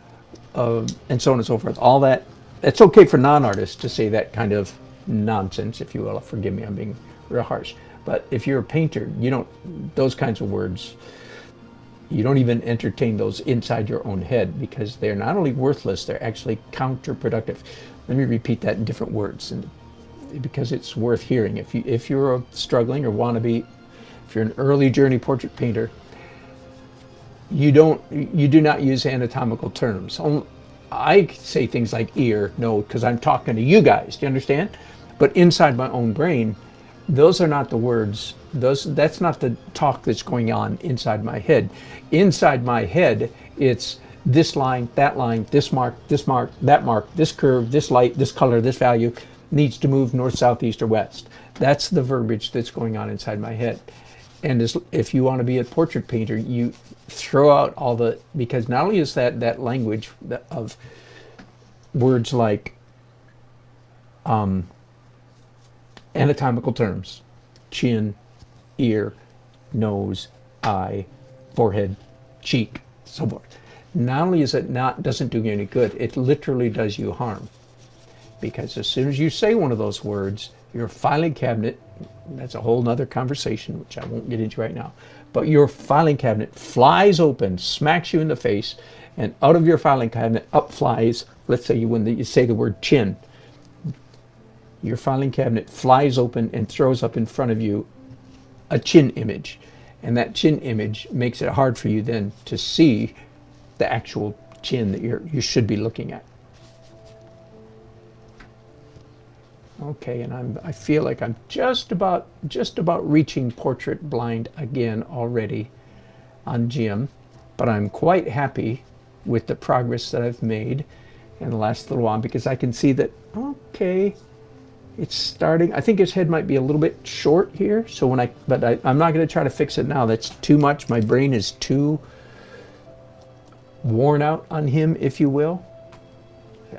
and so on and so forth. All that, it's okay for non-artists to say that kind of nonsense, if you will. Forgive me, I'm being real harsh. But if you're a painter, you don't, those kinds of words, You don't even entertain those inside your own head, because they're not only worthless, they're actually counterproductive. Let me repeat that in different words, and because it's worth hearing. If you're struggling or want to be, if you're an early journey portrait painter, you do not use anatomical terms. I say things like ear, nose, because I'm talking to you guys. Do you understand? But inside my own brain, those are not the words. That's not the talk that's going on inside my head. Inside my head, it's this line, this mark, that mark, this curve, this light, this color, this value needs to move north, south, east, or west. That's the verbiage that's going on inside my head. And if you want to be a portrait painter, you throw out all the, because not only is that language of words like anatomical terms, chin, ear, nose, eye, forehead, cheek, so forth. Not only is it doesn't do you any good, it literally does you harm. Because as soon as you say one of those words, your filing cabinet, that's a whole nother conversation, which I won't get into right now, but your filing cabinet flies open, smacks you in the face, and out of your filing cabinet up flies, let's say when you say the word chin, your filing cabinet flies open and throws up in front of you a chin image. And that chin image makes it hard for you then to see the actual chin that you should be looking at. Okay, and I feel like I'm just about reaching portrait blind again already on Jim, but I'm quite happy with the progress that I've made in the last little while, because I can see that, okay, it's starting. I think his head might be a little bit short here, so I'm not going to try to fix it now. That's too much. My brain is too worn out on him, if you will.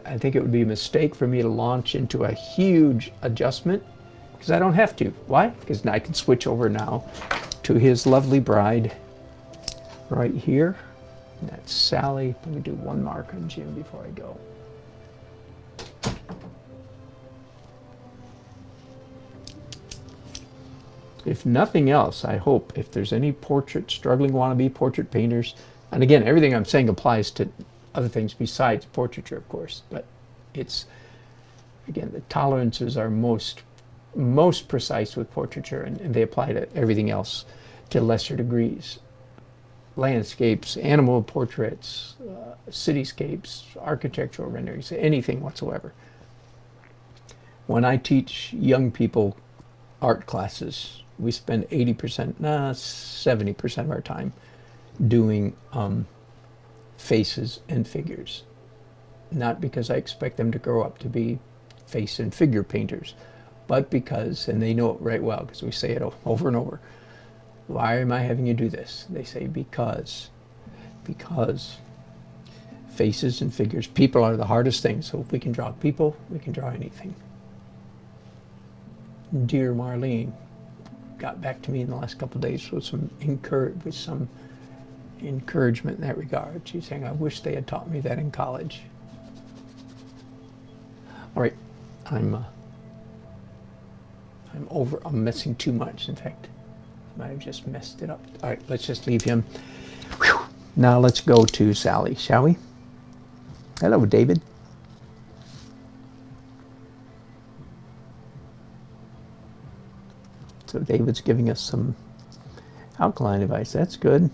I think it would be a mistake for me to launch into a huge adjustment, because I don't have to. Why? Because I can switch over now to his lovely bride right here. And that's Sally. Let me do one mark on Jim before I go. If nothing else, I hope, if there's any struggling wannabe portrait painters, and again, everything I'm saying applies to other things besides portraiture, of course, but it's, again, the tolerances are most precise with portraiture, and they apply to everything else to lesser degrees. Landscapes, animal portraits, cityscapes, architectural renderings, anything whatsoever. When I teach young people art classes, we spend 70% of our time doing faces and figures. Not because I expect them to grow up to be face and figure painters, but because, and they know it right well because we say it over and over, why am I having you do this? They say because faces and figures, people are the hardest thing, so if we can draw people, we can draw anything. Dear Marlene got back to me in the last couple of days with some encouragement in that regard. She's saying, I wish they had taught me that in college. All right, I'm messing too much. In fact, I might have just messed it up. All right, let's just leave him. Whew. Now let's go to Sally, shall we? Hello, David. So David's giving us some outline advice. That's good.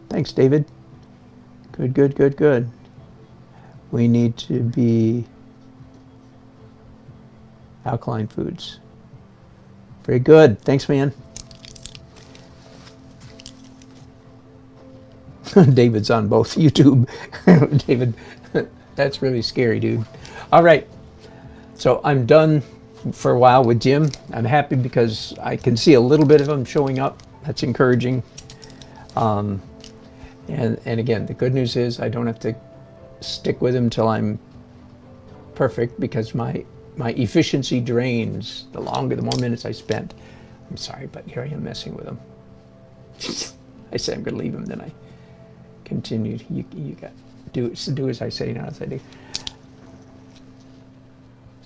Thanks, David. Good. We need to be alkaline foods. Very good. Thanks, man. David's on both YouTube. David, that's really scary, dude. All right. So I'm done for a while with Jim. I'm happy because I can see a little bit of him showing up. That's encouraging. And again, the good news is I don't have to stick with him till I'm perfect, because my efficiency drains the more minutes I spend. I'm sorry, but here I am messing with him. I said I'm going to leave him, then I continued. You got do as I say, not as I do.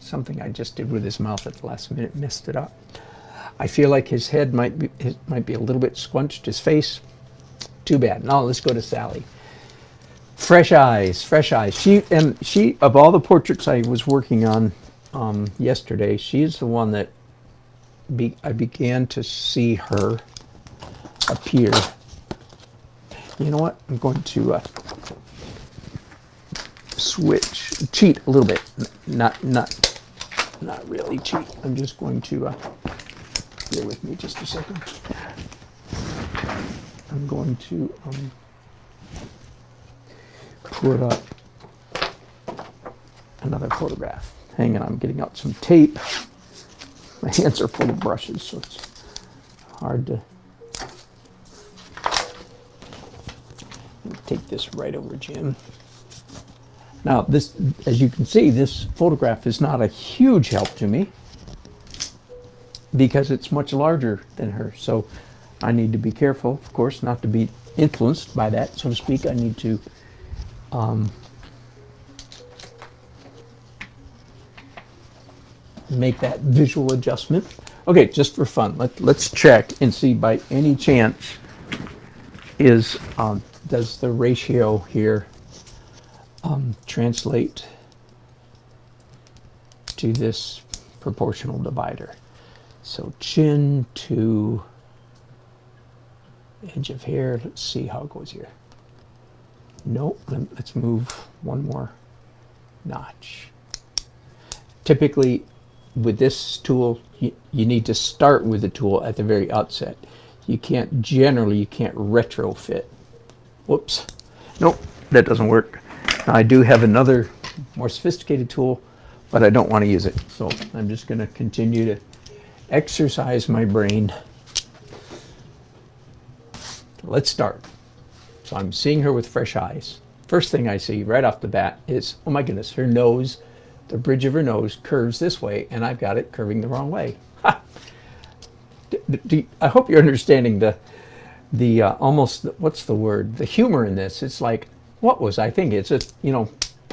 Something I just did with his mouth at the last minute messed it up. I feel like his head might be a little bit squunched, his face. Too bad. Now let's go to Sally. Fresh eyes, fresh eyes. She of all the portraits I was working on yesterday, she's the one that I began to see her appear. You know what? I'm going to cheat a little bit. Not really cheat. I'm just going to bear with me just a second. I'm going to put up another photograph. Hang on, I'm getting out some tape. My hands are full of brushes, so it's hard to take this right over Jim. Now, this, as you can see, this photograph is not a huge help to me because it's much larger than her. So I need to be careful, of course, not to be influenced by that, so to speak. I need to make that visual adjustment. Okay, just for fun, let's check and see by any chance does the ratio here translate to this proportional divider. So chin to edge of hair. Let's see how it goes here. Nope. Let's move one more notch. Typically, with this tool, you need to start with the tool at the very outset. You can't retrofit. Whoops. Nope, that doesn't work. Now, I do have another more sophisticated tool, but I don't want to use it. So I'm just going to continue to exercise my brain. Let's start. So I'm seeing her with fresh eyes. First thing I see right off the bat is, oh my goodness, her nose, the bridge of her nose curves this way, and I've got it curving the wrong way. Ha! I hope you're understanding the almost, what's the word? The humor in this. It's like, what was I thinking? It's a,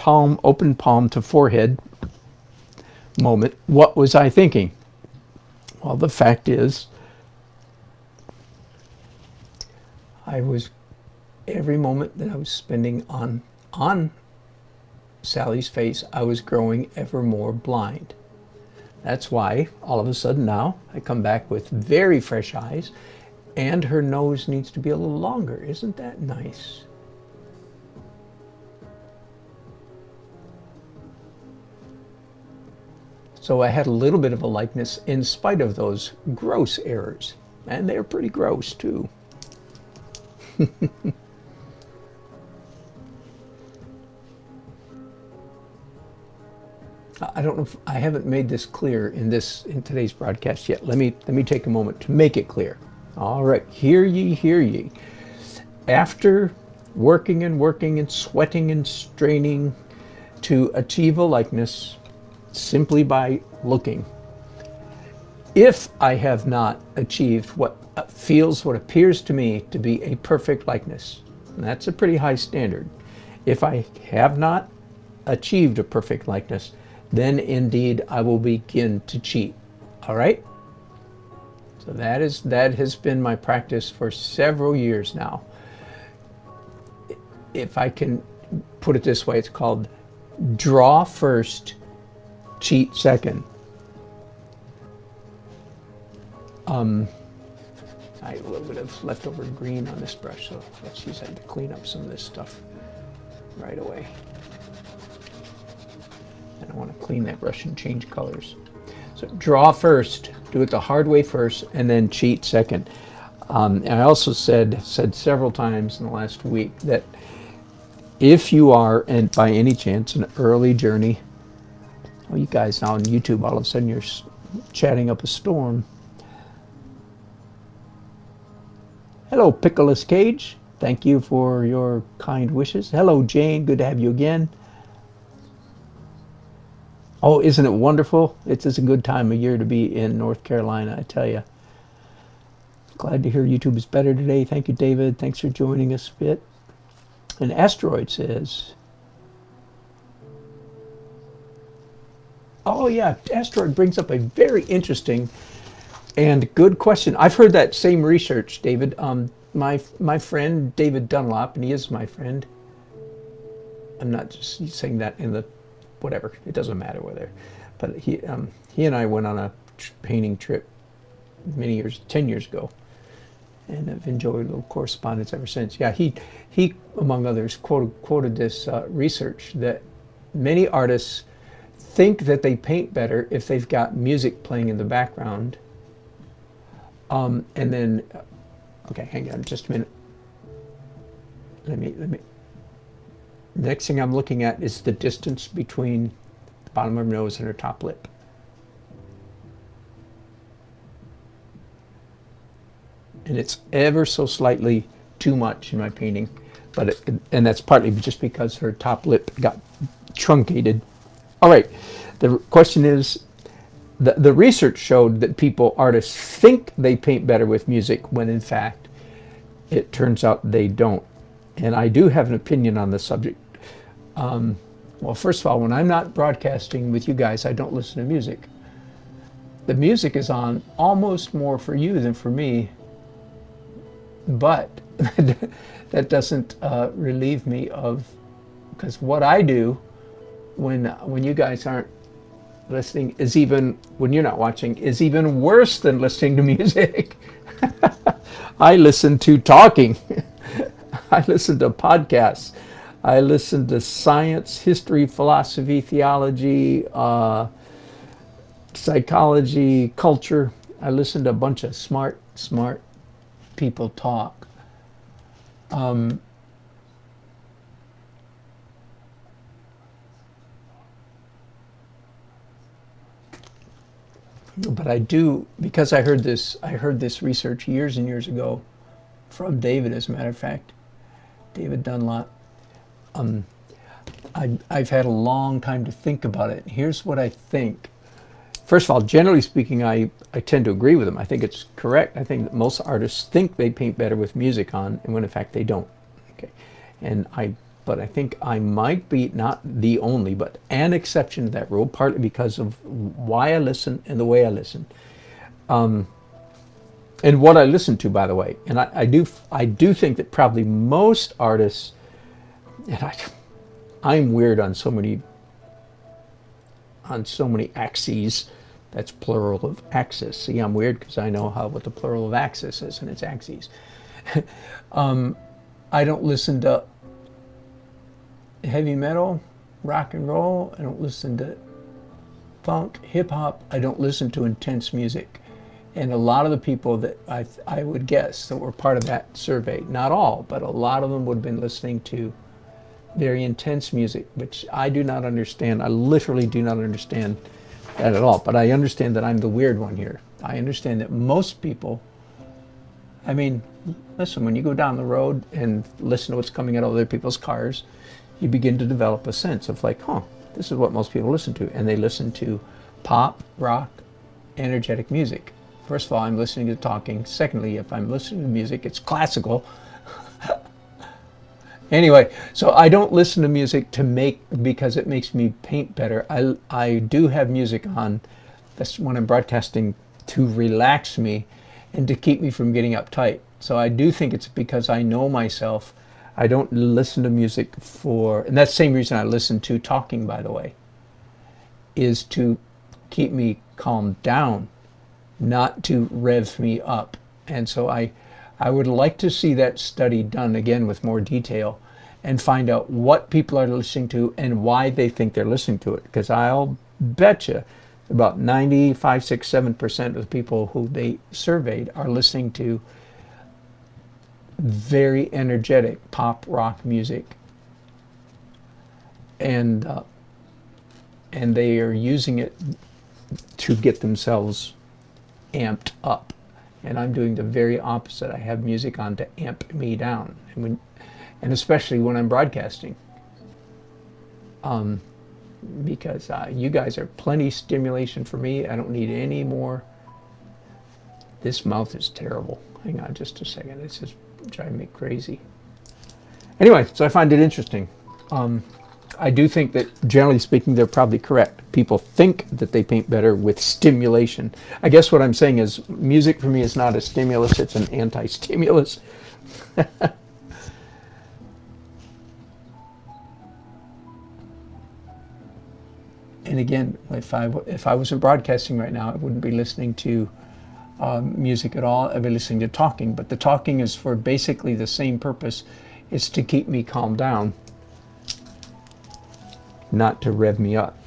open palm to forehead moment. What was I thinking? Well, the fact is, every moment that I was spending on Sally's face, I was growing ever more blind. That's why all of a sudden now I come back with very fresh eyes, and her nose needs to be a little longer. Isn't that nice? So I had a little bit of a likeness in spite of those gross errors. And they're pretty gross too. I don't know if I haven't made this clear in today's broadcast yet. Let me take a moment to make it clear. All right, hear ye, hear ye. After working and sweating and straining to achieve a likeness simply by looking, if I have not achieved what appears to me to be a perfect likeness, and that's a pretty high standard. If I have not achieved a perfect likeness, then indeed I will begin to cheat. All right? So that has been my practice for several years now. If I can put it this way, it's called draw first, cheat second. I had a little bit of leftover green on this brush, so let's use that to clean up some of this stuff right away. And I want to clean that brush and change colors. So draw first, do it the hard way first, and then cheat second. And I also said several times in the last week that if you are, and by any chance, an early journey, well, you guys now on YouTube, all of a sudden you're chatting up a storm. Hello, Pickles Cage. Thank you for your kind wishes. Hello, Jane. Good to have you again. Oh, isn't it wonderful? It's a good time of year to be in North Carolina, I tell you. Glad to hear YouTube is better today. Thank you, David. Thanks for joining us a bit. And Asteroid says, oh yeah, Asteroid brings up a very interesting And good question. I've heard that same research, David. My friend David Dunlop, and he is my friend. I'm not just saying that in the whatever. It doesn't matter whether. But he and I went on a painting trip many years, 10 years ago, and I've enjoyed a little correspondence ever since. Yeah, he among others quoted this research that many artists think that they paint better if they've got music playing in the background. And then, okay, hang on just a minute. Let me. Next thing I'm looking at is the distance between the bottom of her nose and her top lip. And it's ever so slightly too much in my painting, and that's partly just because her top lip got truncated. All right, the question is, the research showed that artists think they paint better with music when in fact it turns out they don't. And I do have an opinion on the subject. Well, first of all, when I'm not broadcasting with you guys, I don't listen to music. The music is on almost more for you than for me, but that doesn't relieve me of, because what I do when you guys aren't listening is even, when you're not watching, is even worse than listening to music. I listen to talking. I listen to podcasts. I listen to science, history, philosophy, theology, psychology, culture. I listen to a bunch of smart people talk. But I do, because I heard this research years and years ago from David, as a matter of fact, David Dunlop. I've had a long time to think about it. Here's what I think. First of all, generally speaking, I tend to agree with him. I think it's correct. I think that most artists think they paint better with music on, and when in fact they don't. Okay, but I think I might be not the only, but an exception to that rule, partly because of why I listen and the way I listen, and what I listen to, by the way. And I do think that probably most artists, and I'm weird on so many axes. That's plural of axis. See, I'm weird because I know what the plural of axis is, and it's axes. I don't listen to heavy metal, rock and roll. I don't listen to funk, hip hop. I don't listen to intense music. And a lot of the people that I would guess that were part of that survey, not all, but a lot of them would have been listening to very intense music, which I do not understand. I literally do not understand that at all. But I understand that I'm the weird one here. I understand that most people, I mean, listen, when you go down the road and listen to what's coming out of other people's cars, you begin to develop a sense of like, this is what most people listen to. And they listen to pop, rock, energetic music. First of all, I'm listening to talking. Secondly, if I'm listening to music, it's classical. Anyway, so I don't listen to music because it makes me paint better. I do have music on, that's when I'm broadcasting, to relax me and to keep me from getting uptight. So I do think it's because I know myself. I don't listen to music and that's the same reason I listen to talking, by the way, is to keep me calmed down, not to rev me up. And so I would like to see that study done again with more detail and find out what people are listening to and why they think they're listening to it. Because I'll bet you about 95, 6, 7% of the people who they surveyed are listening to very energetic pop rock music. And they are using it to get themselves amped up. And I'm doing the very opposite. I have music on to amp me down, and especially when I'm broadcasting, because you guys are plenty stimulation for me. I don't need any more. This mouth is terrible. Hang on just a second. It's just driving me crazy. Anyway, so I find it interesting. I do think that, generally speaking, they're probably correct. People think that they paint better with stimulation. I guess what I'm saying is music for me is not a stimulus, it's an anti-stimulus. And again, if I wasn't broadcasting right now, I wouldn't be listening to music at all. I'd be listening to talking. But the talking is for basically the same purpose. It's to keep me calmed down, not to rev me up.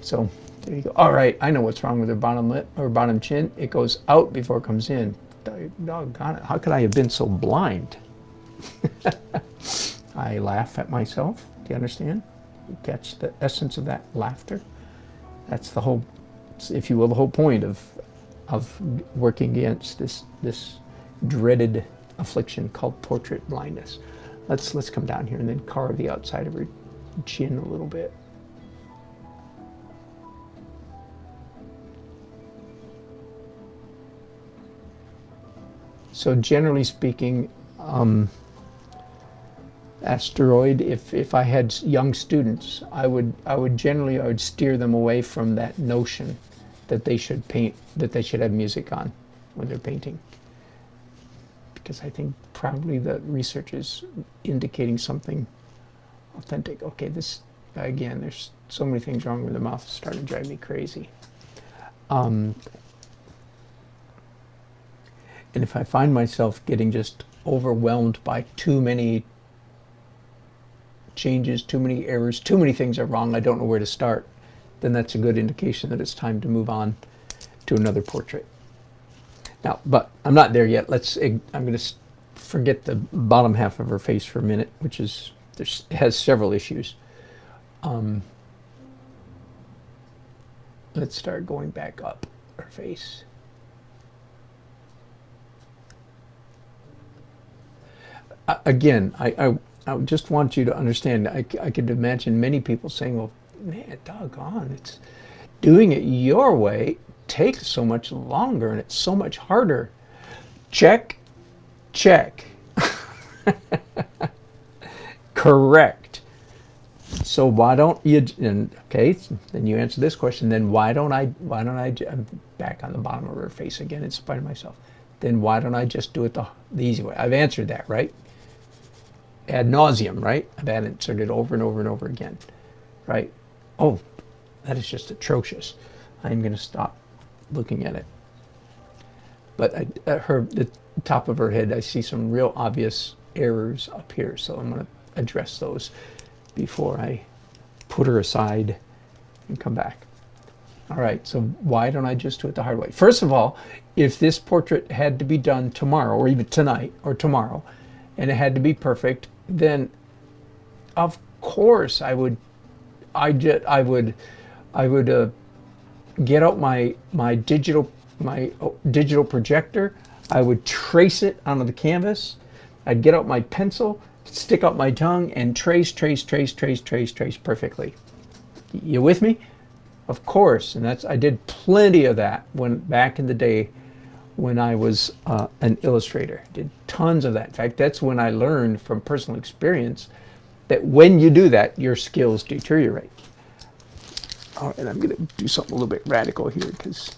So there you go. All right, I know what's wrong with her bottom lip or bottom chin. It goes out before it comes in. Doggone it. How could I have been so blind? I laugh at myself. Do you understand? You catch the essence of that laughter? That's the whole, if you will, the whole point of working against this dreaded affliction called portrait blindness. Let's come down here and then carve the outside of her chin a little bit. So generally speaking, asteroid, if I had young students, I would steer them away from that notion that they should paint, that they should have music on when they're painting. Because I think probably the research is indicating something authentic. Okay, this, again, there's so many things wrong with the mouth, it's starting to drive me crazy. And if I find myself getting just overwhelmed by too many changes, too many errors, too many things are wrong, I don't know where to start, then that's a good indication that it's time to move on to another portrait. Now, but I'm not there yet. I'm going to forget the bottom half of her face for a minute, which is, has several issues. Let's start going back up her face. Again, I just want you to understand, I could imagine many people saying, well, man, doggone, it's doing it your way takes so much longer and it's so much harder. Check, check. Correct. So why don't you, and okay, then you answer this question, then why don't I, I'm back on the bottom of her face again in spite of myself. Then why don't I just do it the easy way? I've answered that, right? Ad nauseum, right? I've answered it over and over and over again, right? Oh, that is just atrocious. I'm going to stop looking at it. But the top of her head, I see some real obvious errors up here, so I'm going to address those before I put her aside and come back. All right, so why don't I just do it the hard way? First of all, if this portrait had to be done tomorrow, or even tonight or tomorrow, and it had to be perfect, then of course I would get out my digital projector. I would trace it onto the canvas. I'd get out my pencil, stick out my tongue, and trace perfectly. You with me? Of course, and I did plenty of that back in the day when I was an illustrator. Did tons of that. In fact, that's when I learned from personal experience that when you do that, your skills deteriorate. All right, I'm going to do something a little bit radical here because,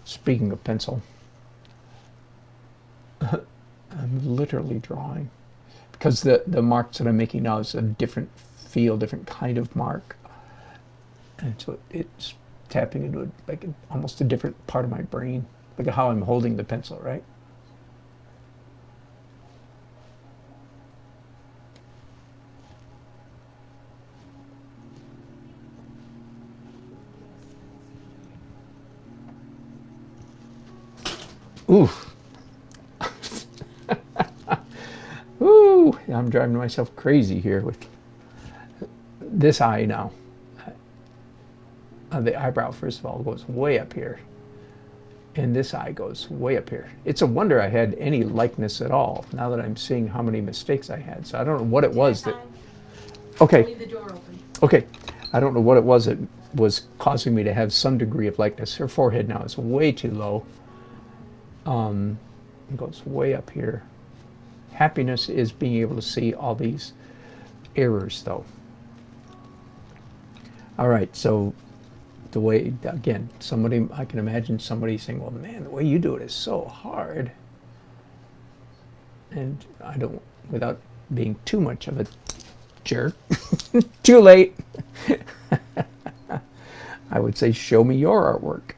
speaking of pencil, I'm literally drawing because the marks that I'm making now is a different feel, different kind of mark. And so it's tapping into like almost a different part of my brain. Look at how I'm holding the pencil, right? Ooh. Ooh, I'm driving myself crazy here with this eye now. The eyebrow, first of all, goes way up here. And this eye goes way up here. It's a wonder I had any likeness at all, now that I'm seeing how many mistakes I had. So I don't know what it was that... Okay. Leave the door open. Okay. I don't know what it was that was causing me to have some degree of likeness. Her forehead now is way too low. It goes way up here. Happiness is being able to see all these errors, though. All right, so the way, again, somebody, I can imagine somebody saying, well, man, the way you do it is so hard. And I don't, without being too much of a jerk, too late, I would say, show me your artwork.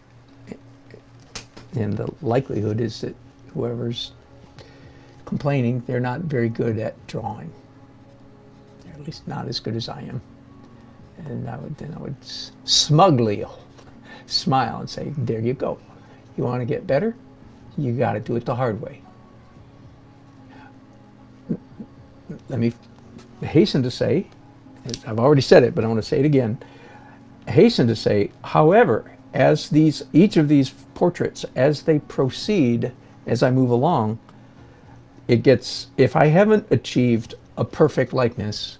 And the likelihood is that whoever's complaining, they're not very good at drawing. They're at least not as good as I am. And then I would smugly smile and say, there you go. You want to get better? You got to do it the hard way. Let me hasten to say, I've already said it, but I want to say it again. Hasten to say, however, as each of these portraits, as they proceed, as I move along, it gets, if I haven't achieved a perfect likeness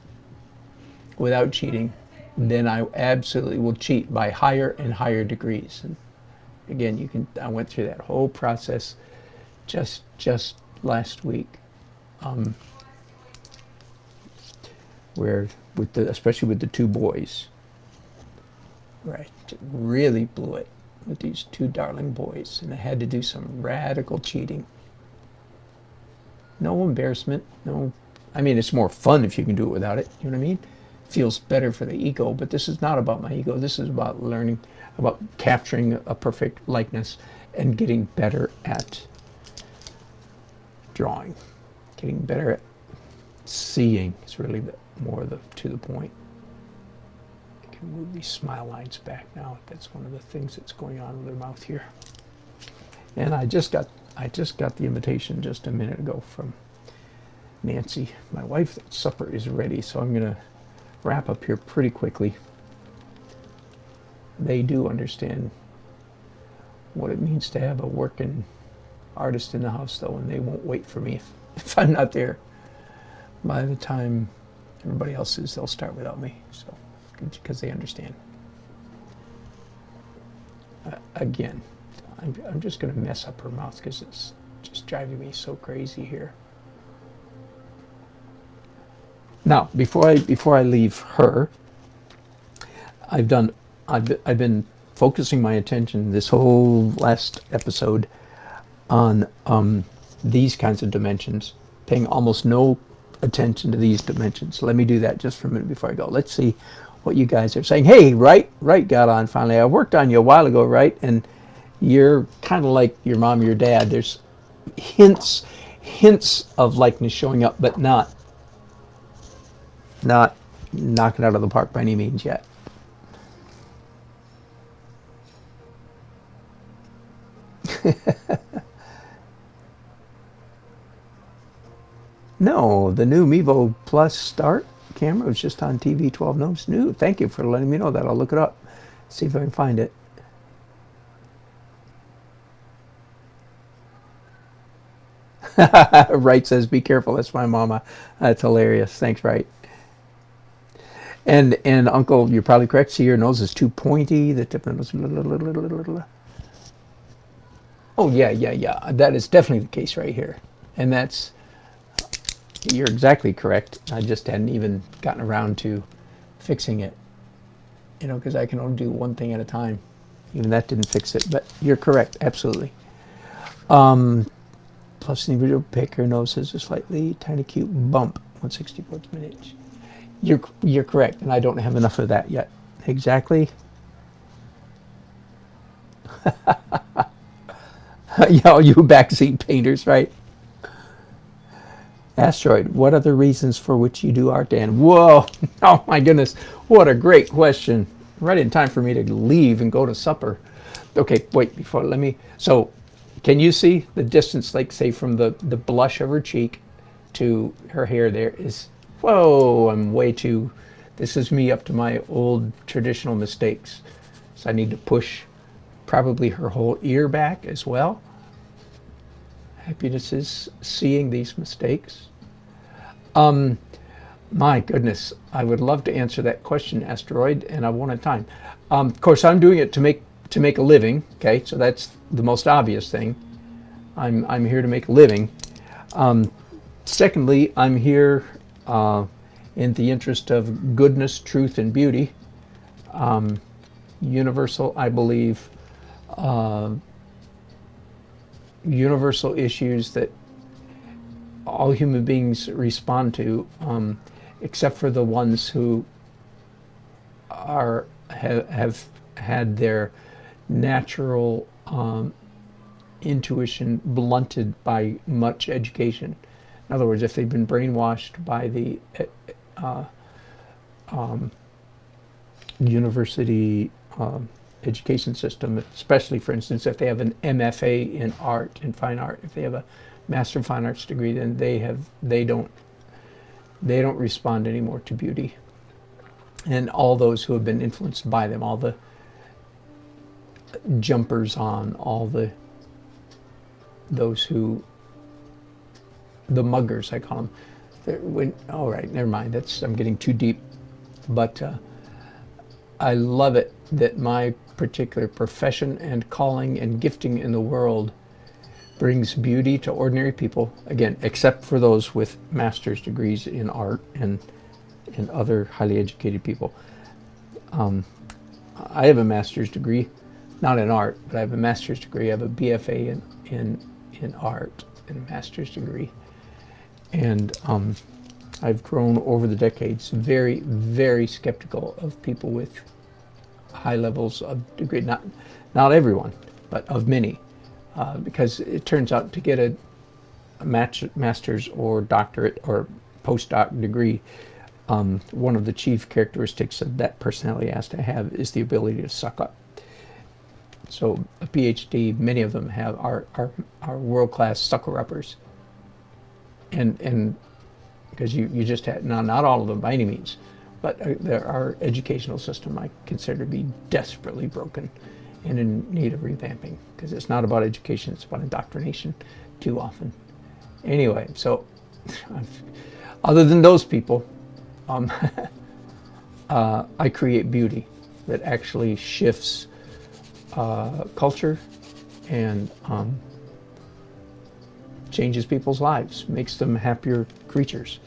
without cheating, then I absolutely will cheat by higher and higher degrees. And again, I went through that whole process just last week, where especially with the two boys, where I really blew it with these two darling boys, and I had to do some radical cheating. No embarrassment, no. I mean, it's more fun if you can do it without it. You know what I mean? Feels better for the ego, but this is not about my ego. This is about learning, about capturing a perfect likeness and getting better at drawing, getting better at seeing. It's really more to the point. I can move these smile lines back now. That's one of the things that's going on with their mouth here. And I just got the invitation just a minute ago from Nancy, my wife, that supper is ready, so I'm going to wrap up here pretty quickly. They do understand what it means to have a working artist in the house, though, and they won't wait for me if I'm not there. By the time everybody else is, they'll start without me, so because they understand. Again, I'm just going to mess up her mouth because it's just driving me so crazy here. Now, before I leave her, I've been focusing my attention this whole last episode on these kinds of dimensions, paying almost no attention to these dimensions. Let me do that just for a minute before I go. Let's see what you guys are saying. Hey, right got on finally. I worked on you a while ago, right? And you're kind of like your mom or your dad. There's hints of likeness showing up, but not knocking out of the park by any means yet. No, the new Mevo Plus Start camera was just on TV 12 Notes new. Thank you for letting me know that. I'll look it up, see if I can find it. Wright says, be careful, that's my mama. That's hilarious. Thanks, Wright. And Uncle, you're probably correct. See, your nose is too pointy. The tip of the nose. Oh, yeah. That is definitely the case right here. And you're exactly correct. I just hadn't even gotten around to fixing it. You know, because I can only do one thing at a time. Even that didn't fix it. But you're correct, absolutely. Plus the individual pick, her nose has a slightly tiny cute bump, 1/64th of an inch. You're correct, and I don't have enough of that yet. Exactly. Yeah, you backseat painters, right? Asteroid, what are the reasons for which you do art, Dan? Whoa, oh my goodness, what a great question. Right in time for me to leave and go to supper. Okay, wait, so can you see the distance, like say from the blush of her cheek to her hair there is, whoa, I'm way too, this is me up to my old traditional mistakes. So I need to push probably her whole ear back as well. Happiness is seeing these mistakes. My goodness, I would love to answer that question, Asteroid, and I won't have time. Of course, I'm doing it to make a living. Okay, so that's the most obvious thing. I'm here to make a living. Secondly, I'm here in the interest of goodness, truth, and beauty, universal, I believe, universal issues that all human beings respond to, except for the ones who have had their natural intuition blunted by much education. In other words, if they've been brainwashed by the university education system, especially, for instance, if they have an MFA in art, in fine art, if they have a Master of Fine Arts degree, then they don't respond anymore to beauty. And all those who have been influenced by them, all the jumpers on, all those who, the muggers, I call them. All right, never mind. I'm getting too deep. But I love it that my particular profession and calling and gifting in the world brings beauty to ordinary people, again, except for those with master's degrees in art and other highly educated people. I have a master's degree, not in art, but I have a master's degree. I have a BFA in art and a master's degree. And I've grown over the decades very, very skeptical of people with high levels of degree. Not everyone, but of many. Because it turns out to get a master's or doctorate or postdoc degree, one of the chief characteristics of that personality has to have is the ability to suck up. So a PhD, many of them are world-class sucker-uppers. And because you just had, not all of them by any means, but our educational system I consider to be desperately broken and in need of revamping, because it's not about education, it's about indoctrination too often. Anyway, so other than those people, I create beauty that actually shifts culture and changes people's lives, makes them happier creatures.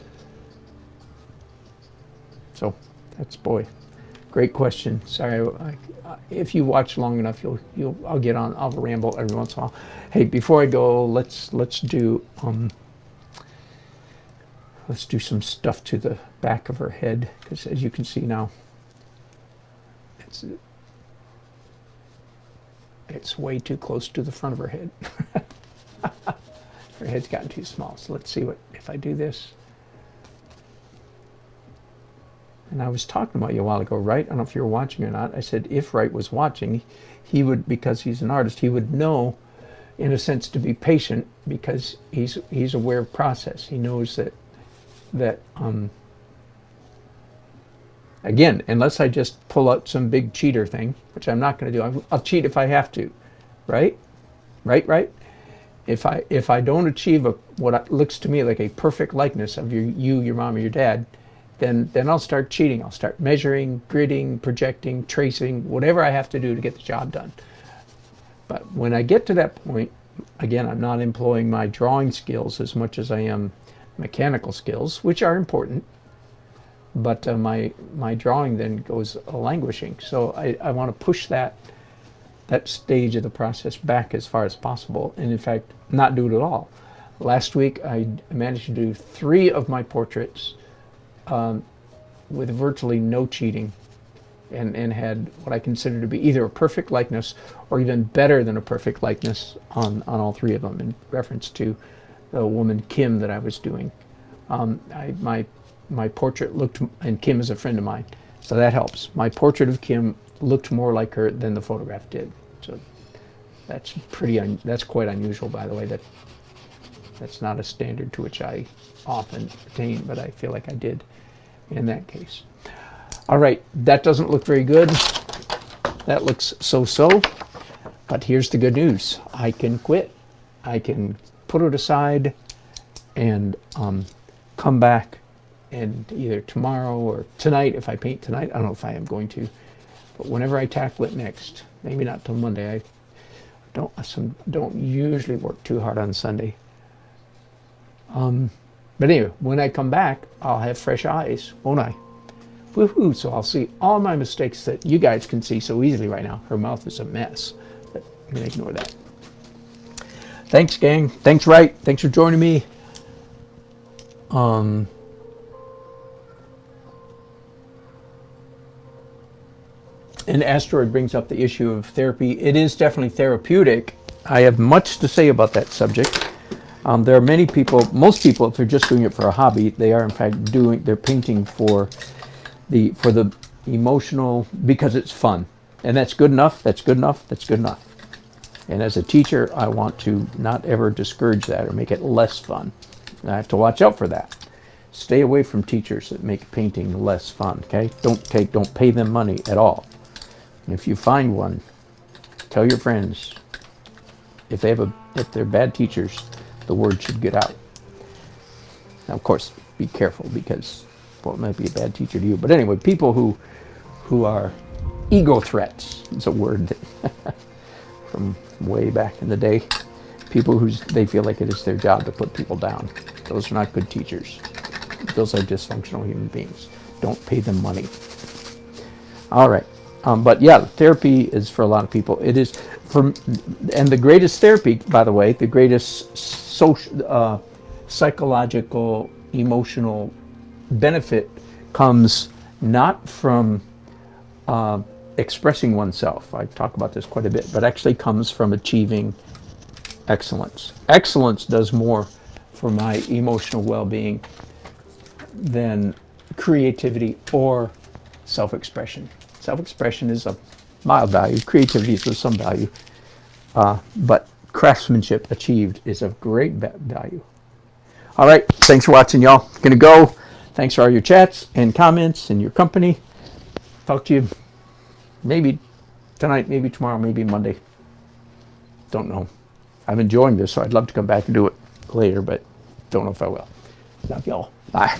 So that's, boy, great question. Sorry, if you watch long enough, I'll ramble every once in a while. Hey, before I go, let's do some stuff to the back of her head, because as you can see now, it's way too close to the front of her head. Her head's gotten too small. So let's see if I do this. And I was talking about you a while ago, Wright. I don't know if you were watching or not. I said if Wright was watching, he would, because he's an artist, he would know, in a sense, to be patient, because he's aware of process. He knows that again, unless I just pull out some big cheater thing, which I'm not going to do. I'll cheat if I have to, right? Right. If I don't achieve what looks to me like a perfect likeness of your mom or your dad, then I'll start cheating. I'll start measuring, gridding, projecting, tracing, whatever I have to do to get the job done. But when I get to that point, again, I'm not employing my drawing skills as much as I am mechanical skills, which are important. But my drawing then goes languishing. So I want to push that stage of the process back as far as possible, and in fact, not do it at all. Last week, I managed to do 3 of my portraits with virtually no cheating, and had what I consider to be either a perfect likeness or even better than a perfect likeness on all 3 of them, in reference to the woman Kim that I was doing. My portrait looked, and Kim is a friend of mine, so that helps. My portrait of Kim looked more like her than the photograph did. So that's quite unusual, by the way. That's not a standard to which I often attain, but I feel like I did in that case. All right, that doesn't look very good. That looks so-so, but here's the good news. I can quit. I can put it aside and come back, and either tomorrow or tonight, if I paint tonight, I don't know if I am going to, but whenever I tackle it next, maybe not till Monday. I don't usually work too hard on Sunday. But anyway, when I come back, I'll have fresh eyes, won't I? Woohoo! So I'll see all my mistakes that you guys can see so easily right now. Her mouth is a mess, but I'm going to ignore that. Thanks, gang. Thanks, Wright. Thanks for joining me. And Asteroid brings up the issue of therapy. It is definitely therapeutic. I have much to say about that subject. There are many people, most people, if they're just doing it for a hobby, they are in fact they're painting for the emotional, because it's fun. And that's good enough, that's good enough, that's good enough. And as a teacher, I want to not ever discourage that or make it less fun. And I have to watch out for that. Stay away from teachers that make painting less fun, okay? Don't pay them money at all. And if you find one, tell your friends. If they're bad teachers, the word should get out. Now, of course, be careful, because it might be a bad teacher to you. But anyway, people who are ego threats, is a word that from way back in the day. People they feel like it is their job to put people down. Those are not good teachers. Those are dysfunctional human beings. Don't pay them money. All right. But yeah, therapy is for a lot of people. It is and the greatest therapy, by the way, the greatest social, psychological, emotional benefit comes not from expressing oneself. I talk about this quite a bit, but actually comes from achieving excellence. Excellence does more for my emotional well-being than creativity or self-expression. Self-expression is a mild value. Creativity is of some value. But craftsmanship achieved is of great value. All right. Thanks for watching, y'all. Gonna go. Thanks for all your chats and comments and your company. Talk to you maybe tonight, maybe tomorrow, maybe Monday. Don't know. I'm enjoying this, so I'd love to come back and do it later, but don't know if I will. Love y'all. Bye.